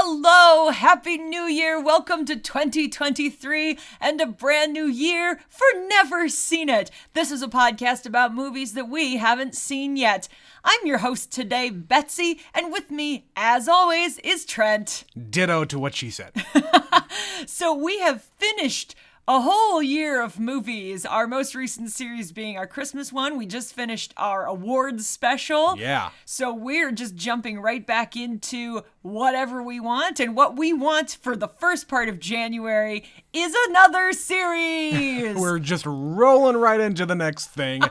Hello, Happy New Year, welcome to 2023 and a brand new year for Never Seen It. This is a podcast about movies that we haven't seen yet. I'm your host today, Betsy, and with me, as always, is Trent. Ditto to what she said. So we have finished a whole year of movies, our most recent series being our Christmas one. We just finished our awards special. Yeah. So we're just jumping right back into whatever we want. And what we want for the first part of January is another series. We're just rolling right into the next thing.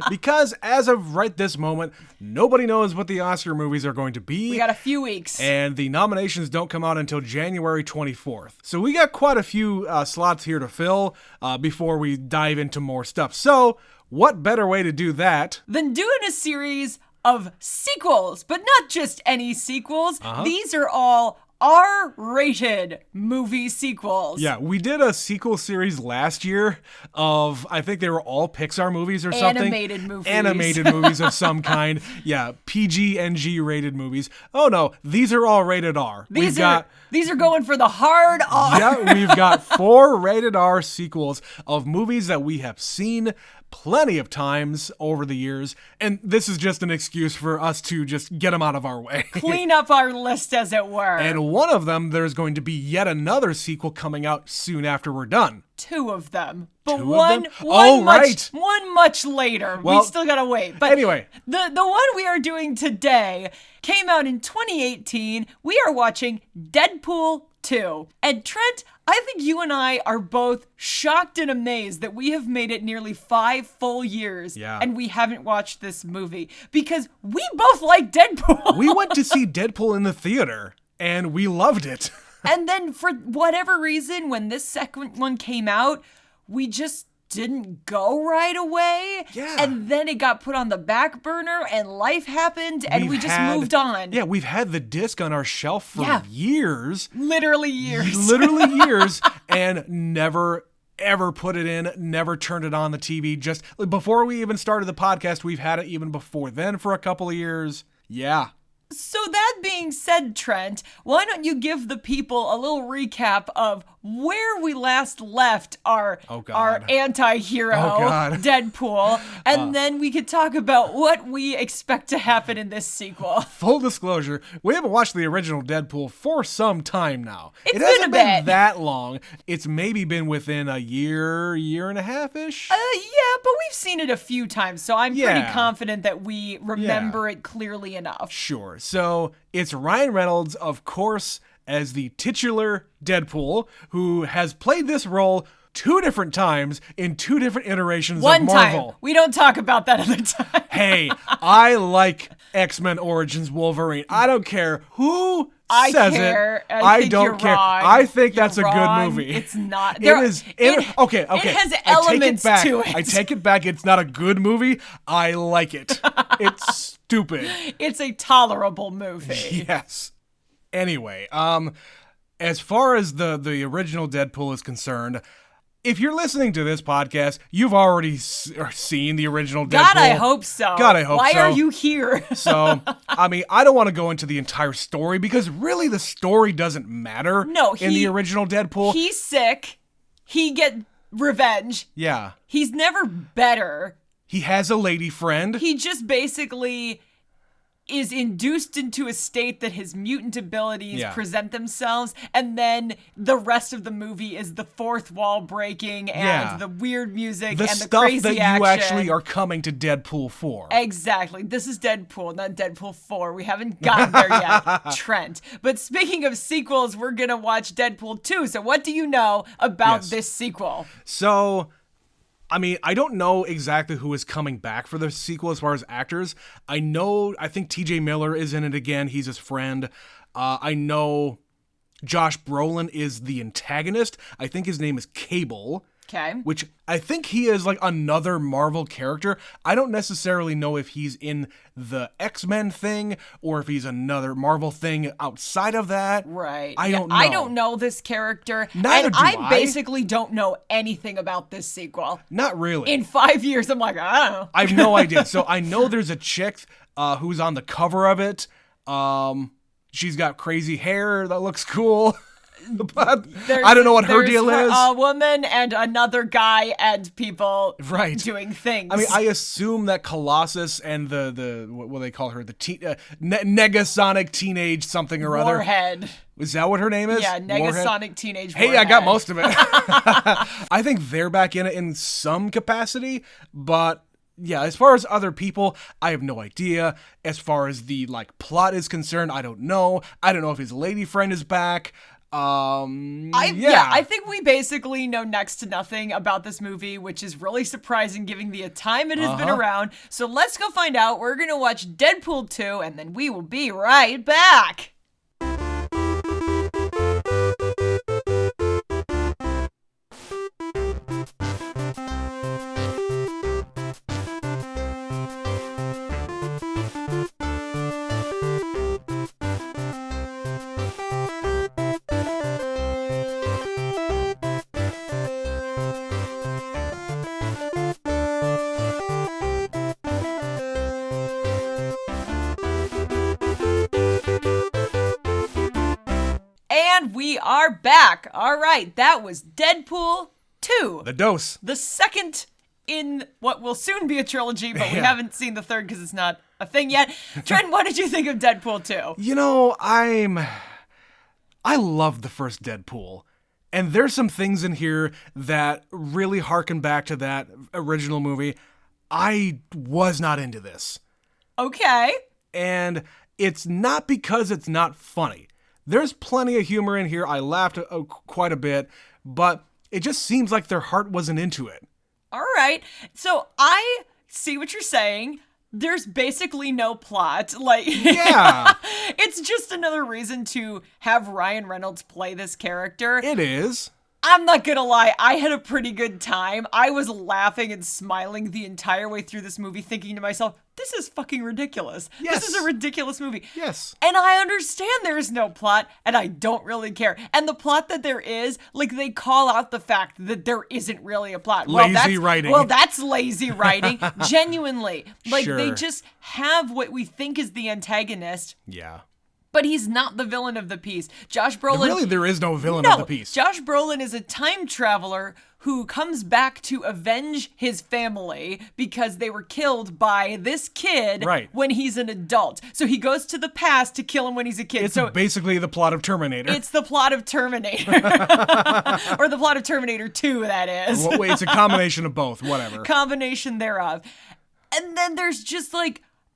Because as of right this moment, nobody knows what the Oscar movies are going to be. We got a few weeks. And the nominations don't come out until January 24th. So we got quite a few slots here to fill before we dive into more stuff. So what better way to do that than doing a series of sequels, but not just any sequels. These are all R-rated movie sequels. Yeah, we did a sequel series last year of, I think they were all Pixar movies or something. Animated movies of some kind. Yeah, PG and G rated movies. Oh no, these are all rated R. These are going for the hard R. Yeah, we've got 4 rated R sequels of movies that we have seen plenty of times over the years, and this is just an excuse for us to just get them out of our way. Clean up our list, as it were. And one of them, there's going to be yet another sequel coming out soon after we're done. 2 of them. But Two one, of them? one right. much later. Well, we still gotta wait. But anyway. The one we are doing today came out in 2018. We are watching Deadpool 2. And Trent, I think you and I are both shocked and amazed that we have made it nearly 5 full years and we haven't watched this movie because we both like Deadpool. We went to see Deadpool in the theater and we loved it. And then for whatever reason, when this second one came out, we just didn't go right away. Yeah. And then it got put on the back burner and life happened and we just moved on. Yeah, we've had the disc on our shelf for years. Literally years. And never ever put it in, never turned it on the TV. Just before we even started the podcast, we've had it even before then for a couple of years. Yeah. So that being said, Trent, why don't you give the people a little recap of where we last left our anti-hero, Deadpool, and then we could talk about what we expect to happen in this sequel. Full disclosure, we haven't watched the original Deadpool for some time now. It hasn't been that long. It's maybe been within a year and a half-ish. Yeah, but we've seen it a few times, so I'm pretty confident that we remember it clearly enough. Sure. So it's Ryan Reynolds, of course, as the titular Deadpool, who has played this role 2 different times in 2 different iterations of Marvel. One time. We don't talk about that other time. Hey, I like X-Men Origins Wolverine. I don't care who says it. I don't care. Wrong. I think that's a good movie. It's not. It is. Okay. It has elements to it. I take it back. It's not a good movie. I like it. It's stupid. It's a tolerable movie. Yes. Anyway, as far as the original Deadpool is concerned, if you're listening to this podcast, you've already seen the original Deadpool. God, I hope so. Why are you here? So, I mean, I don't want to go into the entire story because really the story doesn't matter in the original Deadpool. He's sick. He get revenge. Yeah. He's never better. He has a lady friend. He just basically is induced into a state that his mutant abilities present themselves, and then the rest of the movie is the fourth wall breaking and the weird music and the crazy stuff that action. you actually are coming to Deadpool for. Exactly. This is Deadpool, not Deadpool 4. We haven't gotten there yet, Trent. But speaking of sequels, we're going to watch Deadpool 2. So what do you know about this sequel? So, I mean, I don't know exactly who is coming back for the sequel as far as actors. I think TJ Miller is in it again. He's his friend. I know Josh Brolin is the antagonist. I think his name is Cable. Okay. Which I think he is like another Marvel character. I don't necessarily know if he's in the X-Men thing or if he's another Marvel thing outside of that. Right. I don't know. I don't know this character. Neither do I basically don't know anything about this sequel. Not really. In 5 years, I'm like, I don't know. I have no idea. So I know there's a chick who's on the cover of it. She's got crazy hair that looks cool. But I don't know what her deal is. A woman and another guy and people right. doing things. I mean, I assume that Colossus and the what do they call her? The Negasonic teenage something or other. Warhead. Is that what her name is? Yeah, Negasonic teenage Warhead. Hey, I got most of it. I think they're back in it in some capacity, but yeah, as far as other people, I have no idea. As far as the plot is concerned, I don't know. I don't know if his lady friend is back. I think we basically know next to nothing about this movie, which is really surprising given the time it has been around. So let's go find out. We're going to watch Deadpool 2, and then we will be right back. And we are back. All right, that was Deadpool 2. The dose. The second in what will soon be a trilogy, but we haven't seen the third because it's not a thing yet. Trent, what did you think of Deadpool 2? You know, I love the first Deadpool. And there's some things in here that really harken back to that original movie. I was not into this. Okay. And it's not because it's not funny. There's plenty of humor in here. I laughed quite a bit, but it just seems like their heart wasn't into it. All right. So I see what you're saying. There's basically no plot. Yeah. It's just another reason to have Ryan Reynolds play this character. It is. I'm not gonna lie, I had a pretty good time. I was laughing and smiling the entire way through this movie, thinking to myself, this is fucking ridiculous. Yes. This is a ridiculous movie. Yes. And I understand there is no plot, and I don't really care. And the plot that there is, they call out the fact that there isn't really a plot. Lazy writing. Well, that's lazy writing. Genuinely. Sure. They just have what we think is the antagonist. Yeah. But he's not the villain of the piece. Josh Brolin... Really, there is no villain of the piece. Josh Brolin is a time traveler who comes back to avenge his family because they were killed by this kid when he's an adult. So he goes to the past to kill him when he's a kid. It's basically the plot of Terminator. It's the plot of Terminator. Or the plot of Terminator 2, that is. Well, wait, it's a combination of both, whatever. Combination thereof. And then there's just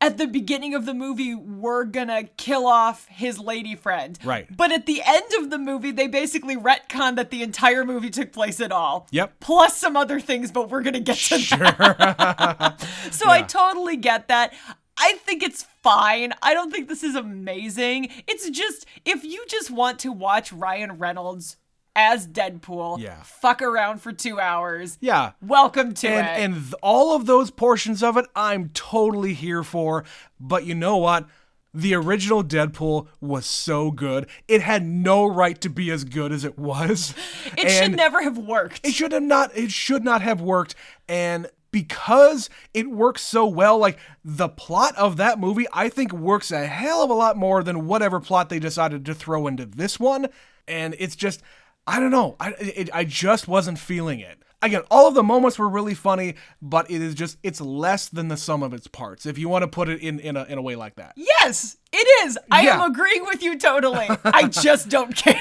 at the beginning of the movie, we're gonna kill off his lady friend. Right. But at the end of the movie, they basically retcon that the entire movie took place at all. Yep. Plus some other things, but we're gonna get to that. So I totally get that. I think it's fine. I don't think this is amazing. It's just, if you just want to watch Ryan Reynolds as Deadpool, fuck around for 2 hours. Yeah. Welcome to it. And all of those portions of it, I'm totally here for. But you know what? The original Deadpool was so good. It had no right to be as good as it was. It should never have worked. It should not have worked. And because it works so well, the plot of that movie, I think works a hell of a lot more than whatever plot they decided to throw into this one. And it's just, I don't know. I just wasn't feeling it. Again, all of the moments were really funny, but it's less than the sum of its parts, if you want to put it in a way like that. Yes, it is. I am agreeing with you totally. I just don't care.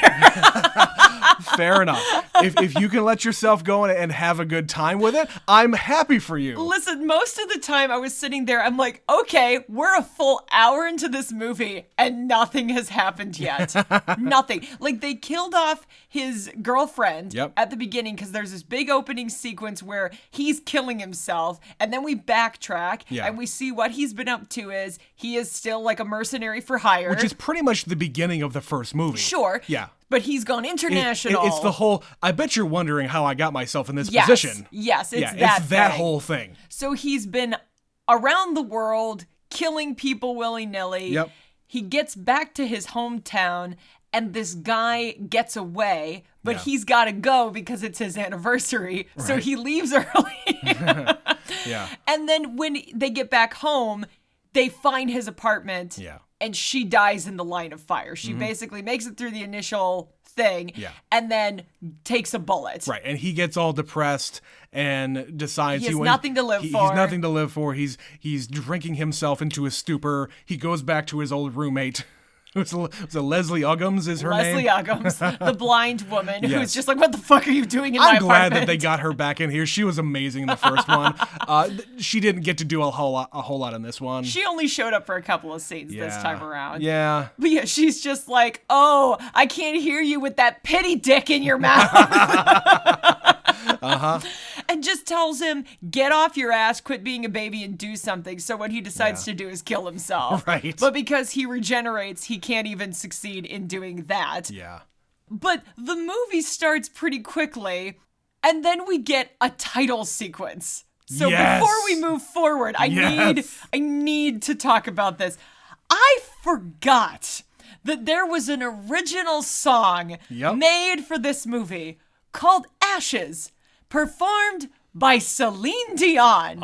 Fair enough. If you can let yourself go and have a good time with it, I'm happy for you. Listen, most of the time I was sitting there, I'm like, okay, we're a full hour into this movie and nothing has happened yet. Nothing. They killed off his girlfriend at the beginning because there's this big opening sequence where he's killing himself, and then we backtrack and we see what he's been up to is he is still a mercenary for hire. Which is pretty much the beginning of the first movie. Sure. Yeah. But he's gone international. It's the whole, I bet you're wondering how I got myself in this position. Yes, it's that whole thing. So he's been around the world killing people willy-nilly. Yep. He gets back to his hometown and this guy gets away, but he's got to go because it's his anniversary. Right. So he leaves early. Yeah. And then when they get back home, they find his apartment and she dies in the line of fire. She basically makes it through the initial thing and then takes a bullet. Right, and he gets all depressed and decides he has nothing to live for. He's nothing to live for. He's drinking himself into a stupor. He goes back to his old roommate. Was it Leslie Uggams is her name? Leslie Uggams, the blind woman who's just like, what the fuck are you doing in my I'm apartment? glad that they got her back in here. She was amazing in the first one. She didn't get to do a whole lot in this one. She only showed up for a couple of scenes this time around. Yeah. But yeah, she's just like, oh, I can't hear you with that pity dick in your mouth. And just tells him, get off your ass, quit being a baby and do something. So what he decides to do is kill himself. Right. But because he regenerates, he can't even succeed in doing that. Yeah. But the movie starts pretty quickly, and then we get a title sequence. So before we move forward, I need to talk about this. I forgot that there was an original song made for this movie called Ashes, performed by Celine Dion.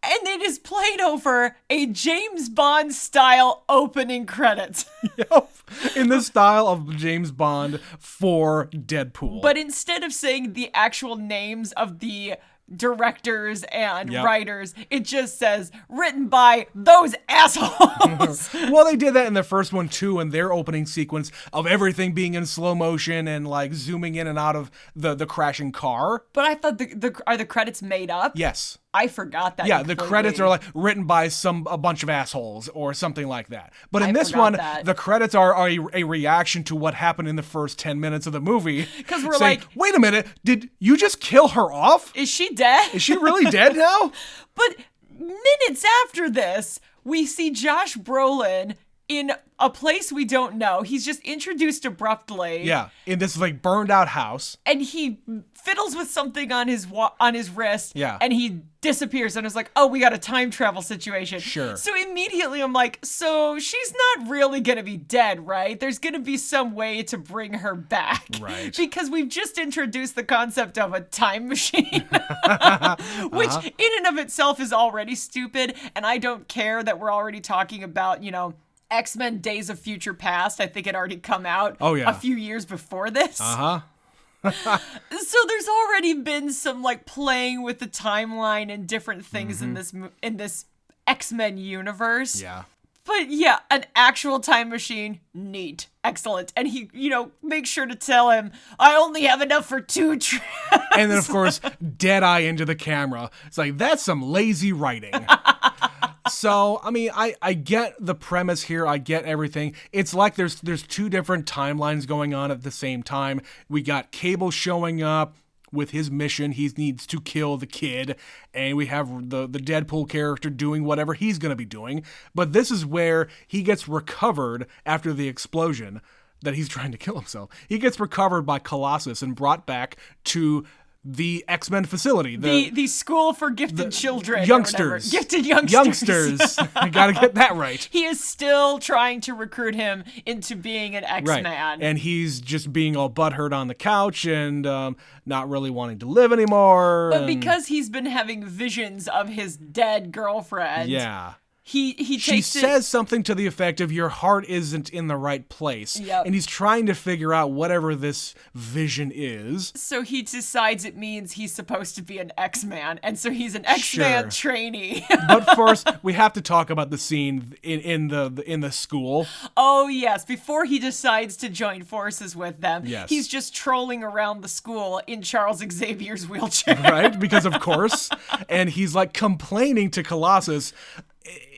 And it is played over a James Bond style opening credits. In the style of James Bond for Deadpool. But instead of saying the actual names of the directors and writers, it just says written by those assholes. Well, they did that in the first one too, in their opening sequence of everything being in slow motion and like zooming in and out of the crashing car. But I thought are the credits made up? Yes. I forgot that. Yeah, completely. the credits are like written by a bunch of assholes or something like that. But in this one, the credits are a reaction to what happened in the first 10 minutes of the movie. Because we're saying, like, wait a minute, did you just kill her off? Is she dead? Is she really dead now? But minutes after this, we see Josh Brolin in a place we don't know. He's just introduced abruptly. Yeah, in this like burned out house. And he fiddles with something on his wrist. Yeah. And he disappears and is like, oh, we got a time travel situation. Sure. So immediately I'm like, so she's not really going to be dead, right? There's going to be some way to bring her back. Right. Because we've just introduced the concept of a time machine, which in and of itself is already stupid. And I don't care that we're already talking about, X-Men Days of Future Past. I think it already come out a few years before this. So there's already been some like playing with the timeline and different things in this X-Men universe. Yeah. But yeah, an actual time machine, neat. Excellent. And he, makes sure to tell him, I only have enough for 2 trips. And then of course, dead eye into the camera. It's like, that's some lazy writing. So, I mean, I get the premise here. I get everything. It's like there's 2 different timelines going on at the same time. We got Cable showing up with his mission. He needs to kill the kid. And we have the Deadpool character doing whatever he's going to be doing. But this is where he gets recovered after the explosion that he's trying to kill himself. He gets recovered by Colossus and brought back to the X-Men facility. The school for gifted children. Youngsters. Gifted youngsters. I gotta get that right. He is still trying to recruit him into being an X-Man. Right. And he's just being all butthurt on the couch and not really wanting to live anymore. But because he's been having visions of his dead girlfriend. Yeah. She says something to the effect of, your heart isn't in the right place. Yep. And he's trying to figure out whatever this vision is. So he decides it means he's supposed to be an X-Man. And so he's an X-Man trainee. But first, we have to talk about the scene in the school. Oh, yes. Before he decides to join forces with them, he's just trolling around the school in Charles Xavier's wheelchair. Right? Because of course. And he's like complaining to Colossus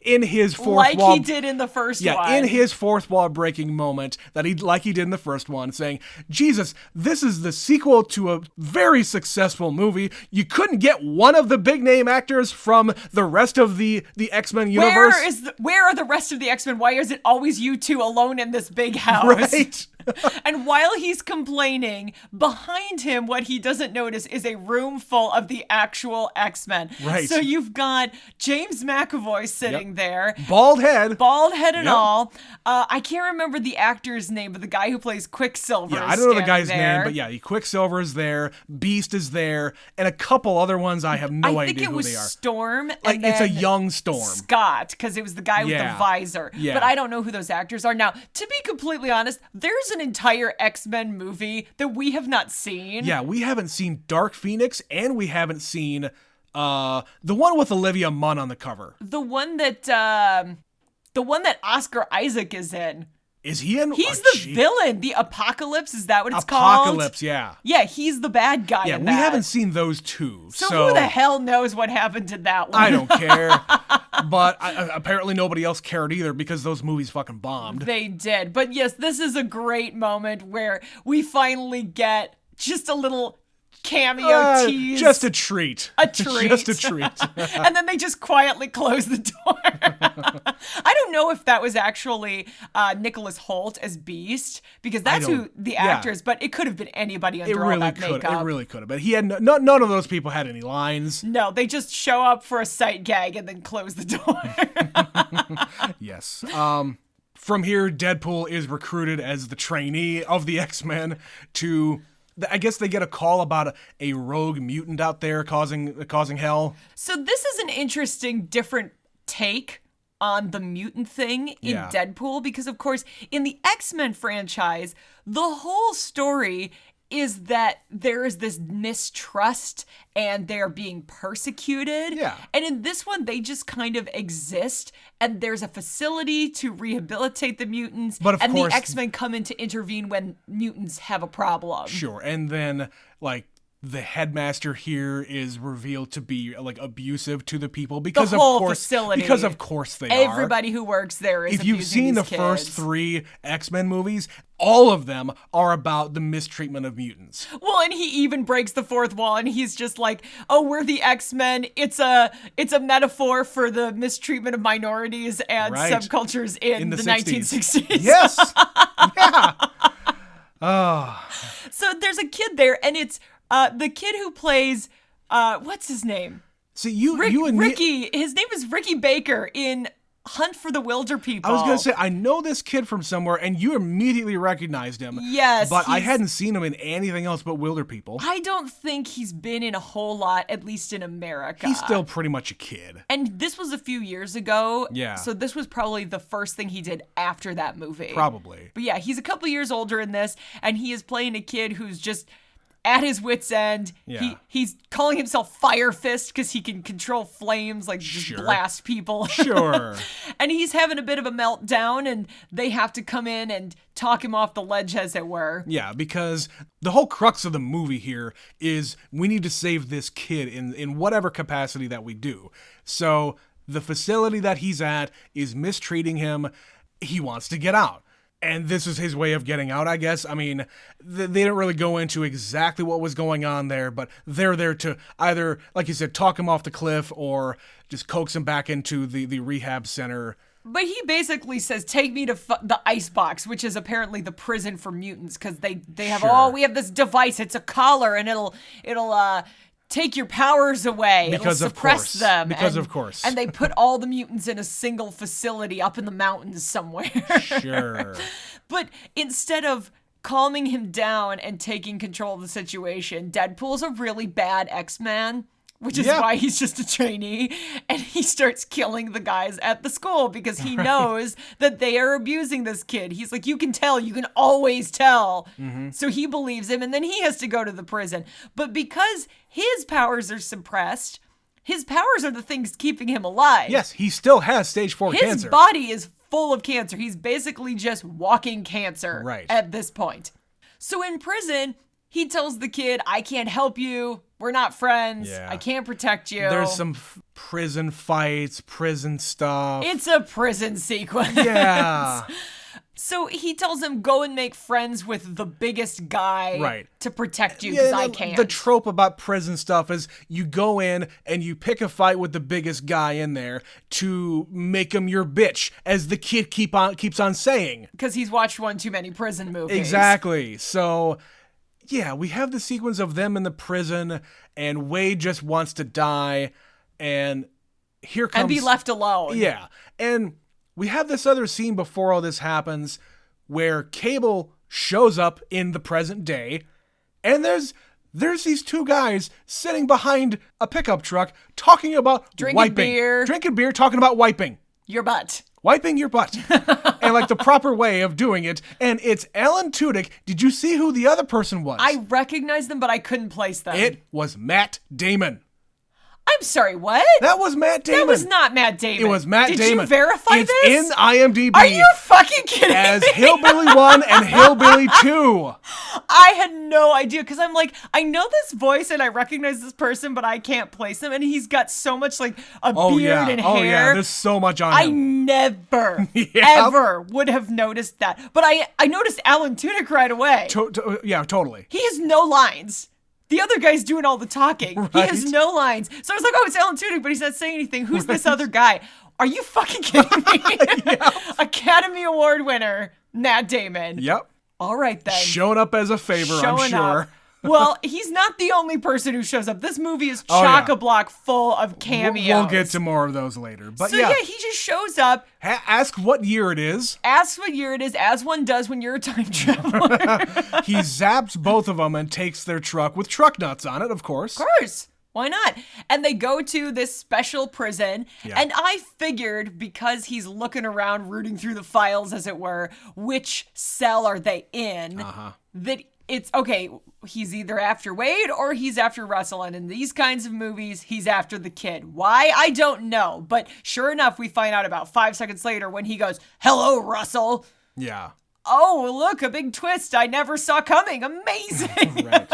in his fourth wall, he did in the first one. Yeah, in his fourth wall breaking moment that he did in the first one, saying, Jesus, this is the sequel to a very successful movie. You couldn't get one of the big name actors from the rest of the X-Men universe. Where are the rest of the X-Men? Why is it always you two alone in this big house? Right. And while he's complaining, behind him, what he doesn't notice is a room full of the actual X-Men. Right. So you've got James McAvoy sitting there. Bald head And all. I can't remember the actor's name, but the guy who plays Quicksilver Yeah, is I don't know the standing guy's there. name, but yeah, Quicksilver is there, Beast is there, and a couple other ones I have no I think idea it who was they are. Storm. Like, And it's a then young Storm. Scott, because it was the guy with the visor. Yeah. But I don't know who those actors are. Now, to be completely honest, there's an entire X-Men movie that we have not seen. Yeah, we haven't seen Dark Phoenix, and we haven't seen the one with Olivia Munn on the cover. The one that Oscar Isaac is in. Is he in? He's the villain. The Apocalypse, is that what it's called? Apocalypse, yeah. Yeah, he's the bad guy Yeah, in we that. haven't seen those two. So who the hell knows what happened to that one? I don't care. But apparently nobody else cared either because those movies fucking bombed. They did. But yes, this is a great moment where we finally get just a little cameo tease. Just a treat. A treat. Just a treat. And then they just quietly close the door. I don't know if that was actually Nicholas Hoult as Beast, because that's who the actor is, but it could have been anybody under all that makeup. It really could have. But he had none of those people had any lines. No, they just show up for a sight gag and then close the door. Yes. From here, Deadpool is recruited as the trainee of the X-Men to... I guess they get a call about a rogue mutant out there causing hell. So this is an interesting, different take on the mutant thing in Deadpool, because of course, in the X-Men franchise, the whole story is that there is this mistrust and they're being persecuted. Yeah. And in this one, they just kind of exist, and there's a facility to rehabilitate the mutants. But of and course, the X-Men come in to intervene when mutants have a problem. Sure. And then, like, the headmaster here is revealed to be like abusive to the people because the whole of course facility. Because of course they Everybody who works there is If you've abusing seen these the kids. first 3 X-Men movies, all of them are about the mistreatment of mutants. Well, and he even breaks the fourth wall, and he's just like, "Oh, we're the X-Men. It's a metaphor for the mistreatment of minorities and subcultures in the 1960s." Yes. Yeah. Oh. So there's a kid there, and it's the kid who plays what's his name? So you and Ricky. His name is Ricky Baker in Hunt for the Wilder People. I was gonna say, I know this kid from somewhere, and you immediately recognized him. Yes, but I hadn't seen him in anything else but Wilder People. I don't think he's been in a whole lot, at least in America. He's still pretty much a kid. And this was a few years ago. Yeah. So this was probably the first thing he did after that movie. Probably. But yeah, he's a couple years older in this, and he is playing a kid who's just at his wit's end. Yeah. He's calling himself Fire Fist because he can control flames, like just blast people. Sure. And he's having a bit of a meltdown, and they have to come in and talk him off the ledge, as it were. Yeah, because the whole crux of the movie here is we need to save this kid in whatever capacity that we do. So the facility that he's at is mistreating him. He wants to get out. And this is his way of getting out, I guess. I mean, they didn't really go into exactly what was going on there, but they're there to either, like you said, talk him off the cliff or just coax him back into the rehab center. But he basically says, take me to the icebox, which is apparently the prison for mutants, because they have, we have this device. It's a collar, and it'll take your powers away. Because It'll suppress them. Of course. And they put all the mutants in a single facility up in the mountains somewhere. Sure. But instead of calming him down and taking control of the situation, Deadpool's a really bad X-Man, which is why he's just a trainee, and he starts killing the guys at the school because he knows that they are abusing this kid. He's like, you can tell, you can always tell. Mm-hmm. So he believes him, and then he has to go to the prison. But because his powers are suppressed, his powers are the things keeping him alive. Yes, he still has stage 4 cancer. His body is full of cancer. He's basically just walking cancer at this point. So in prison, he tells the kid, I can't help you. We're not friends. Yeah. I can't protect you. There's some prison fights, prison stuff. It's a prison sequence. Yeah. So he tells him, go and make friends with the biggest guy Right. to protect you, because I the- can't. The trope about prison stuff is you go in and you pick a fight with the biggest guy in there to make him your bitch, as the kid keeps on saying. Because he's watched one too many prison movies. Exactly. So, yeah, we have the sequence of them in the prison, and Wade just wants to die, and here comes... And be left alone. Yeah. And we have this other scene before all this happens where Cable shows up in the present day, and there's these two guys sitting behind a pickup truck talking about Drinking beer. Drinking beer, talking about wiping. Your butt. Wiping your butt. And like the proper way of doing it. And it's Alan Tudyk. Did you see who the other person was? I recognized them, but I couldn't place them. It was Matt Damon. I'm sorry, what? That was Matt Damon. That was not Matt Damon. It was Matt Did Damon. Did you verify it's this? in IMDb. Are you fucking kidding as me? Hillbilly 1 and Hillbilly 2. I had no idea, because I'm like, I know this voice and I recognize this person, but I can't place him. And he's got so much like a beard and hair. Oh yeah, there's so much on I him. never, ever would have noticed that. But I noticed Alan Tudyk right away. Yeah, totally. He has no lines. The other guy's doing all the talking. Right. He has no lines. So I was like, oh, it's Alan Tudyk, but he's not saying anything. Who's this other guy? Are you fucking kidding me? Academy Award winner, Matt Damon. Yep. All right, then. Showing up as a favor, I'm sure. Up. Well, he's not the only person who shows up. This movie is chock-a-block full of cameos. We'll get to more of those later. But so yeah, he just shows up. Ask what year it is. Asks what year it is, as one does when you're a time traveler. He zaps both of them and takes their truck with truck nuts on it, of course. Of course. Why not? And they go to this special prison. Yeah. And I figured, because he's looking around, rooting through the files, as it were, which cell are they in, that it's, okay, he's either after Wade or he's after Russell. And in these kinds of movies, he's after the kid. Why? I don't know. But sure enough, we find out about 5 seconds later when he goes, "Hello, Russell." Yeah. Oh, look, a big twist I never saw coming. Amazing. Right.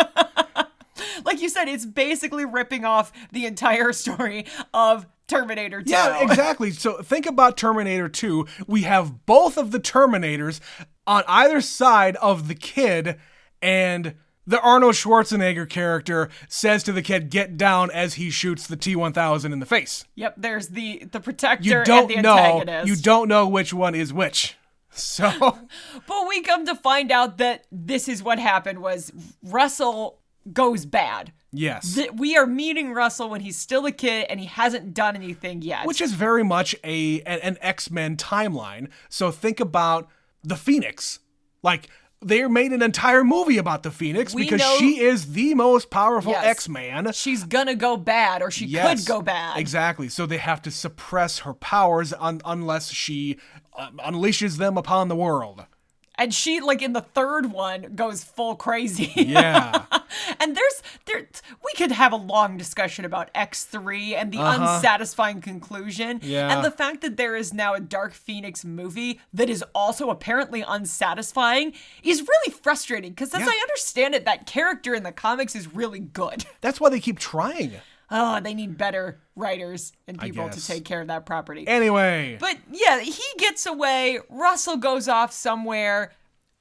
Like you said, it's basically ripping off the entire story of Terminator 2. Yeah, exactly. So think about Terminator 2. We have both of the Terminators on either side of the kid, and the Arnold Schwarzenegger character says to the kid, "Get down," as he shoots the T-1000 in the face. Yep, there's the protector and the antagonist. You don't know which one is which. So, but we come to find out that this is what happened, was Russell goes bad. Yes. We are meeting Russell when he's still a kid and he hasn't done anything yet. Which is very much an X-Men timeline. So think about the Phoenix. Like, they made an entire movie about the Phoenix because she is the most powerful X-Man. She's gonna go bad, or she could go bad. Exactly. So they have to suppress her powers unless she unleashes them upon the world. And she, like in the third one, goes full crazy. Yeah. And we could have a long discussion about X3 and the unsatisfying conclusion. Yeah. And the fact that there is now a Dark Phoenix movie that is also apparently unsatisfying is really frustrating. Because as I understand it, that character in the comics is really good. That's why they keep trying. Oh, they need better writers and people to take care of that property. Anyway. But yeah, he gets away. Russell goes off somewhere.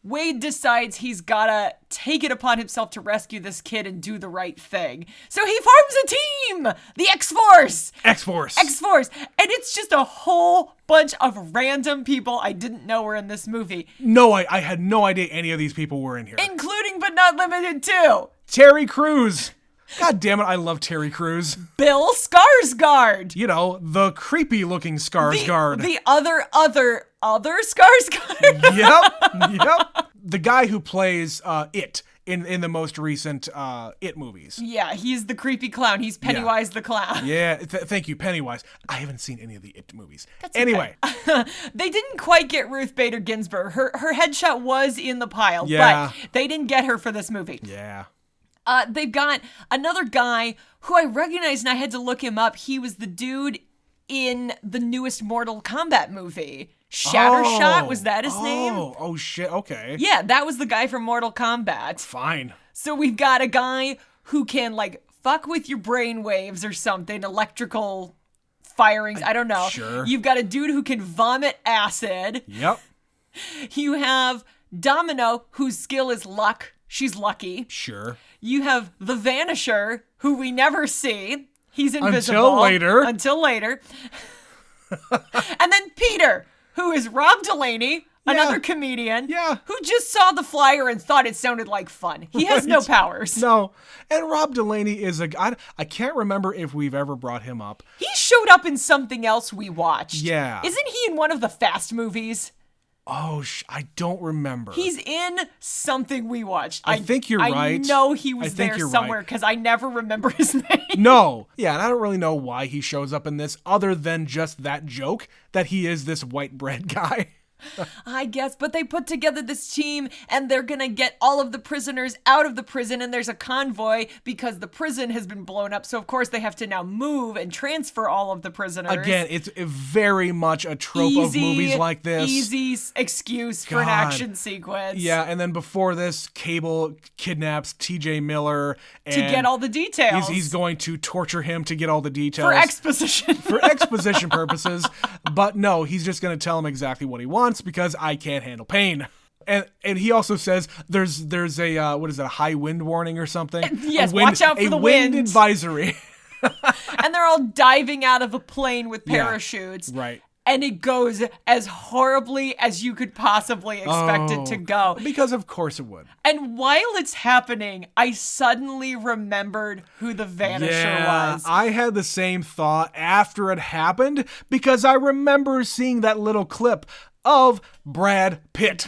Wade decides he's gotta take it upon himself to rescue this kid and do the right thing. So he forms a team! The X-Force! X-Force! X-Force! And it's just a whole bunch of random people I didn't know were in this movie. No, I had no idea any of these people were in here. Including but not limited to... Terry Crews! God damn it, I love Terry Crews. Bill Skarsgård. You know, the creepy-looking Skarsgård. The other Skarsgård. Yep. The guy who plays It in the most recent It movies. Yeah, he's the creepy clown. He's Pennywise the clown. Yeah, thank you, Pennywise. I haven't seen any of the It movies. That's anyway. Okay. They didn't quite get Ruth Bader Ginsburg. Her headshot was in the pile, but they didn't get her for this movie. Yeah. They've got another guy who I recognize, and I had to look him up. He was the dude in the newest Mortal Kombat movie. Shattershot, was that his name? Oh, shit, okay. Yeah, that was the guy from Mortal Kombat. Fine. So we've got a guy who can, like, fuck with your brain waves or something, electrical firings, I don't know. Sure. You've got a dude who can vomit acid. Yep. You have Domino, whose skill is luck. She's lucky. Sure. You have the Vanisher, who we never see. He's invisible. Until later. And then Peter, who is Rob Delaney, another comedian, who just saw the flyer and thought it sounded like fun. He has no powers. No. And Rob Delaney is I can't remember if we've ever brought him up. He showed up in something else we watched. Yeah. Isn't he in one of the Fast movies? Oh, I don't remember. He's in something we watched. I think you're right. I know he was there somewhere because I never remember his name. No. Yeah, and I don't really know why he shows up in this other than just that joke that he is this white bread guy. I guess, but they put together this team and they're gonna get all of the prisoners out of the prison, and there's a convoy because the prison has been blown up, so of course they have to now move and transfer all of the prisoners. Again, it's very much a trope of movies like this. Easy excuse for an action sequence. Yeah, and then before this, Cable kidnaps TJ Miller and to get all the details. He's going to torture him to get all the details. For exposition. For exposition purposes. But no, he's just going to tell him exactly what he wants because I can't handle pain. And he also says there's a what is it, a high wind warning or something? Yes, watch out for the wind. A wind advisory. And they're all diving out of a plane with parachutes. Yeah, right. And it goes as horribly as you could possibly expect it to go. Because of course it would. And while it's happening, I suddenly remembered who the Vanisher was. I had the same thought after it happened because I remember seeing that little clip of Brad Pitt.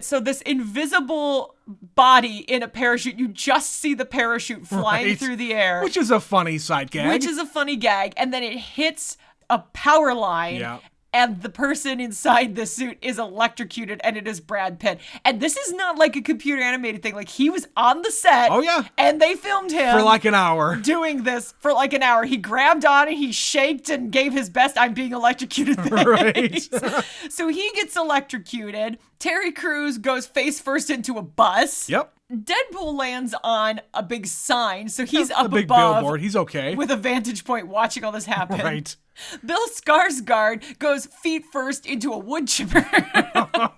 So this invisible body in a parachute, you just see the parachute flying through the air. Which is a funny side gag. And then it hits a power line. Yeah. And the person inside the suit is electrocuted, and it is Brad Pitt. And this is not like a computer animated thing. Like, he was on the set. Oh, yeah. And they filmed him. For like an hour. Doing this for like an hour. He grabbed on and he shaked and gave his best I'm being electrocuted face. Right. So he gets electrocuted. Terry Crews goes face first into a bus. Yep. Deadpool lands on a big sign, so he's up a big above. Billboard. He's okay. With a vantage point watching all this happen. Right. Bill Skarsgård goes feet first into a wood chipper.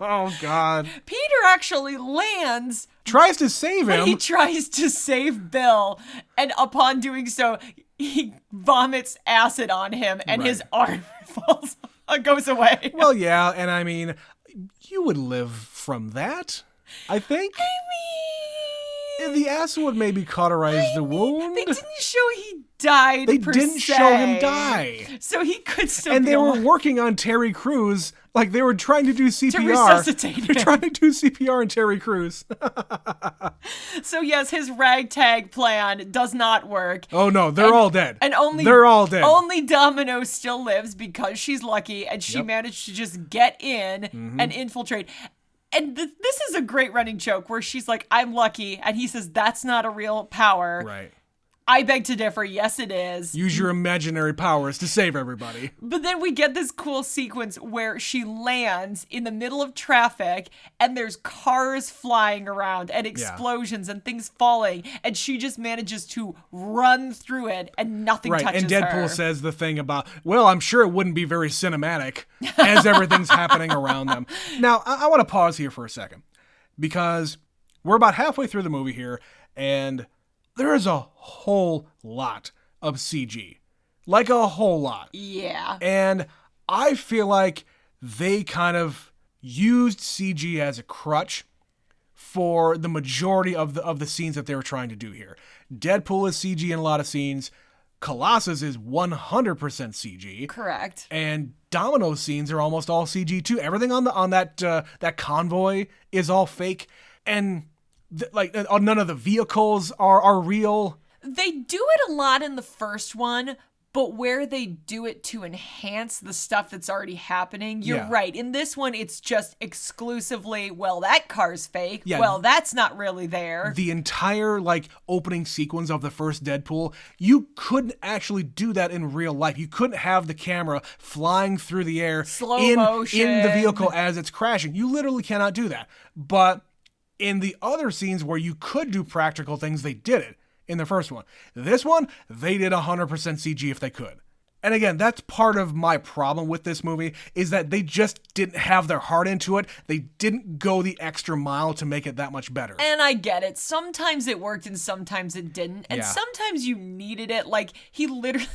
Oh, God. Peter actually lands. Tries to save him. He tries to save Bill, and upon doing so, he vomits acid on him, and his arm goes away. Well, yeah, and I mean, you would live from that, I think. The acid would maybe cauterize the wound. They didn't show he died. They didn't show him die. So he could still and be they were alive. working on Terry Crews. Like, they were trying to do CPR. To resuscitate him. They're trying to do CPR on Terry Crews. So yes, his ragtag plan does not work. Oh no, they're all dead. And they're all dead. Only Domino still lives because she's lucky and she managed to just get in and infiltrate. And this is a great running joke where she's like, I'm lucky. And he says, that's not a real power. Right. I beg to differ. Yes, it is. Use your imaginary powers to save everybody. But then we get this cool sequence where she lands in the middle of traffic and there's cars flying around and explosions and things falling. And she just manages to run through it and nothing touches her. And Deadpool says the thing about, well, I'm sure it wouldn't be very cinematic as everything's happening around them. Now, I want to pause here for a second because we're about halfway through the movie here and there is a whole lot of CG. Like a whole lot. Yeah. And I feel like they kind of used CG as a crutch for the majority of the scenes that they were trying to do here. Deadpool is CG in a lot of scenes. Colossus is 100% CG. Correct. And Domino's scenes are almost all CG too. Everything on that convoy is all fake. And none of the vehicles are real. They do it a lot in the first one, but where they do it to enhance the stuff that's already happening, you're right. In this one, it's just exclusively, well, that car's fake. Yeah. Well, that's not really there. The entire, opening sequence of the first Deadpool, you couldn't actually do that in real life. You couldn't have the camera flying through the air slow in motion the vehicle as it's crashing. You literally cannot do that. But in the other scenes where you could do practical things, they did it in the first one. This one, they did 100% CG if they could. And again, that's part of my problem with this movie, is that they just didn't have their heart into it. They didn't go the extra mile to make it that much better. And I get it. Sometimes it worked and sometimes it didn't. And Yeah. sometimes you needed it. Like, he literally...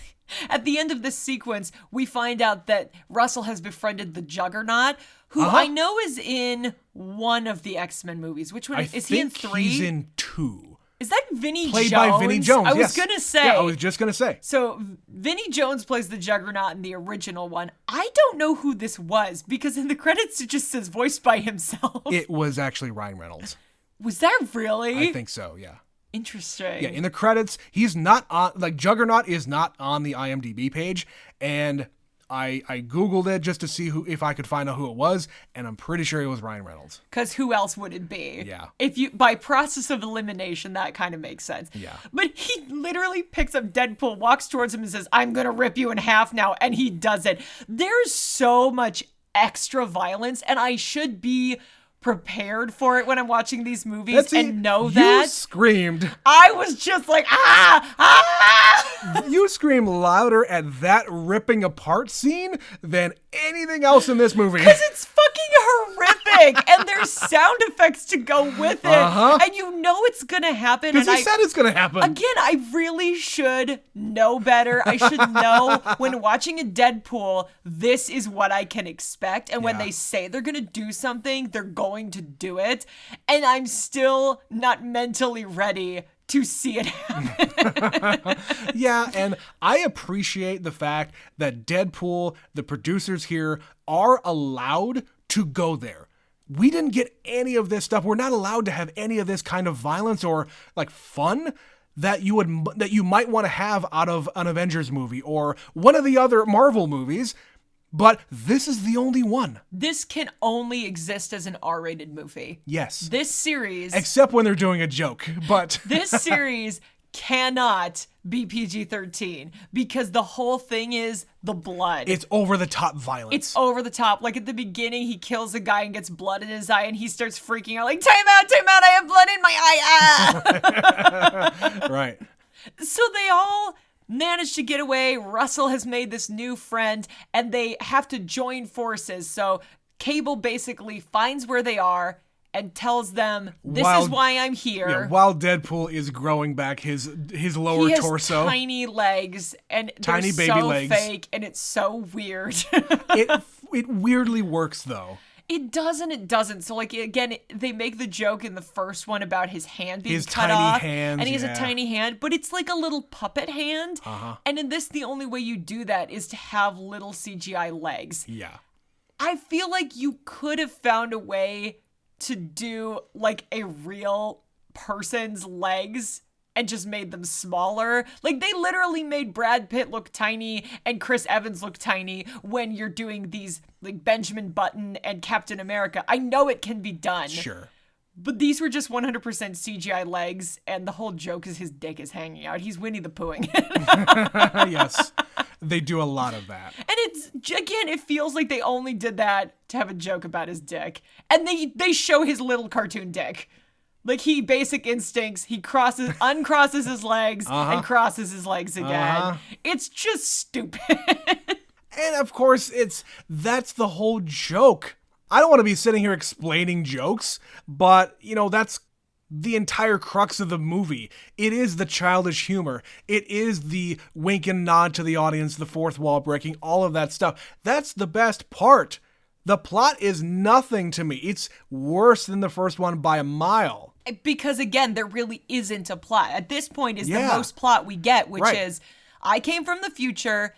At the end of this sequence, we find out that Russell has befriended the Juggernaut, who I know is in one of the X-Men movies. Which one? Is he in 3? He's in 2. Is that Vinnie Played Jones? by Vinnie Jones, I was yes. going to say. Yeah, I was just going to say. So, Vinnie Jones plays the Juggernaut in the original one. I don't know who this was, because in the credits it just says voiced by himself. It was actually Ryan Reynolds. Was that really? I think so, yeah. Interesting. Yeah, in the credits, he's not on, like, Juggernaut is not on the IMDb page, and I Googled it just to see if I could find out who it was, and I'm pretty sure it was Ryan Reynolds. Because who else would it be? Yeah. If you, by process of elimination, that kind of makes sense. Yeah. But he literally picks up Deadpool, walks towards him and says, "I'm going to rip you in half now." And he does it. There's so much extra violence, and I should be prepared for it when I'm watching these movies and know that. You screamed. I was just like, ah! You scream louder at that ripping apart scene than anything else in this movie. Because it's fucking horrific, and there's sound effects to go with it, and you know it's gonna happen. Because he said it's gonna happen. Again, I really should know better. I should know when watching a Deadpool, this is what I can expect, and when they say they're gonna do something, they're going to do it, and I'm still not mentally ready to see it happen. Yeah, and I appreciate the fact that Deadpool, the producers here, are allowed to go there. We didn't get any of this stuff. We're not allowed to have any of this kind of violence or like fun that you might want to have out of an Avengers movie or one of the other Marvel movies. But this is the only one. This can only exist as an R-rated movie. Yes. This series... Except when they're doing a joke, but... This series cannot be PG-13 because the whole thing is the blood. It's over-the-top violence. It's over the top. Like at the beginning, he kills a guy and gets blood in his eye and he starts freaking out like, time out, I have blood in my eye. Ah! Right. So they all... managed to get away. Russell has made this new friend and they have to join forces. So Cable basically finds where they are and tells them, this is why I'm here. Yeah, while Deadpool is growing back his lower he has torso. Tiny legs and Tiny they're baby so legs. fake and it's so weird. It weirdly works though. It does and it doesn't. So, like, again, they make the joke in the first one about his hand being His cut tiny off. hands, and he has yeah. a tiny hand, but it's like a little puppet hand. And in this, the only way you do that is to have little CGI legs. Yeah. I feel like you could have found a way to do, like, a real person's legs and just made them smaller. Like, they literally made Brad Pitt look tiny and Chris Evans look tiny when you're doing these, like, Benjamin Button and Captain America. I know it can be done. Sure. But these were just 100% CGI legs, and the whole joke is his dick is hanging out. He's Winnie the Poohing. Yes. They do a lot of that. And it's, again, it feels like they only did that to have a joke about his dick. And they show his little cartoon dick. Like, he basic instincts, he uncrosses his legs and crosses his legs again. It's just stupid. And of course, that's the whole joke. I don't want to be sitting here explaining jokes, but, you know, that's the entire crux of the movie. It is the childish humor. It is the wink and nod to the audience, the fourth wall breaking, all of that stuff. That's the best part. The plot is nothing to me. It's worse than the first one by a mile. Because, again, there really isn't a plot. At this point is the most plot we get, which is, I came from the future,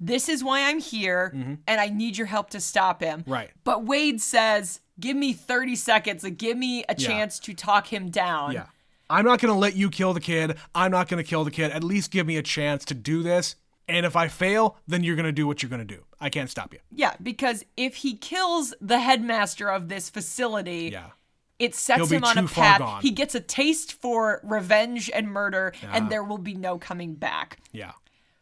this is why I'm here, and I need your help to stop him. Right. But Wade says, give me 30 seconds, like, give me a chance to talk him down. Yeah. I'm not going to let you kill the kid. I'm not going to kill the kid. At least give me a chance to do this. And if I fail, then you're going to do what you're going to do. I can't stop you. Yeah, because if he kills the headmaster of this facility, it sets him on a path. Gone. He gets a taste for revenge and murder, and there will be no coming back. Yeah.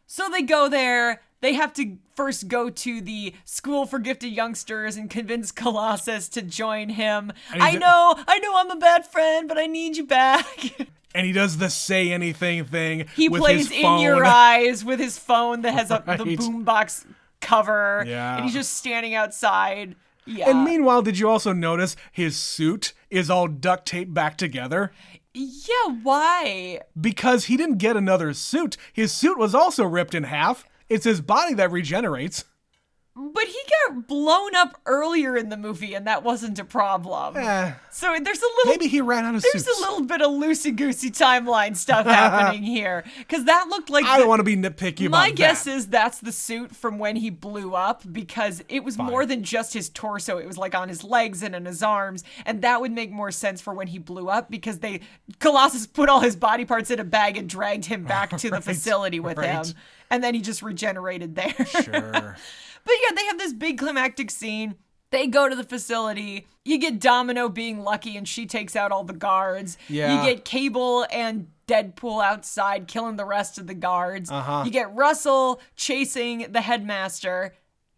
So they go there. They have to first go to the School for Gifted Youngsters and convince Colossus to join him. I know I'm a bad friend, but I need you back. And he does the say anything thing. He with plays his phone. In Your Eyes with his phone that has the Right. boombox cover. Yeah. And he's just standing outside. Yeah. And meanwhile, did you also notice his suit is all duct taped back together? Yeah, why? Because he didn't get another suit. His suit was also ripped in half. It's his body that regenerates. But he got blown up earlier in the movie, and that wasn't a problem. So there's a little... Maybe he ran out of suits. There's a little bit of loosey-goosey timeline stuff happening here. Because that looked like... I don't want to be nitpicky about that. My guess is that's the suit from when he blew up, because it was more than just his torso. It was like on his legs and in his arms. And that would make more sense for when he blew up, because Colossus put all his body parts in a bag and dragged him back to the facility with him. And then he just regenerated there. Sure. But yeah, they have this big climactic scene. They go to the facility. You get Domino being lucky and she takes out all the guards. Yeah. You get Cable and Deadpool outside killing the rest of the guards. Uh-huh. You get Russell chasing the headmaster.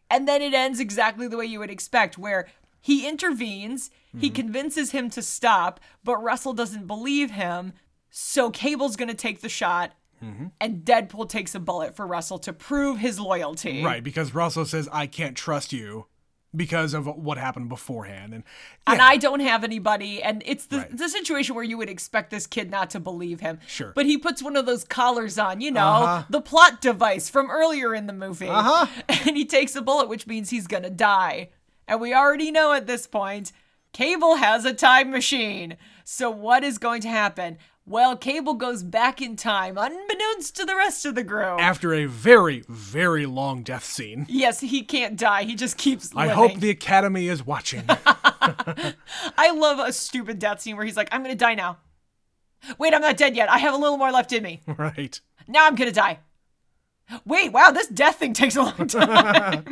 And then it ends exactly the way you would expect, where he intervenes. He convinces him to stop, but Russell doesn't believe him. So Cable's going to take the shot. And Deadpool takes a bullet for Russell to prove his loyalty. Right, because Russell says, I can't trust you because of what happened beforehand. And I don't have anybody. And it's the situation where you would expect this kid not to believe him. Sure. But he puts one of those collars on, the plot device from earlier in the movie. And he takes a bullet, which means he's going to die. And we already know at this point, Cable has a time machine. So what is going to happen? Well, Cable goes back in time, unbeknownst to the rest of the group. After a very, very long death scene. Yes, he can't die. He just keeps living. I hope the Academy is watching. I love a stupid death scene where he's like, I'm going to die now. Wait, I'm not dead yet. I have a little more left in me. Right. Now I'm going to die. Wait, wow, this death thing takes a long time.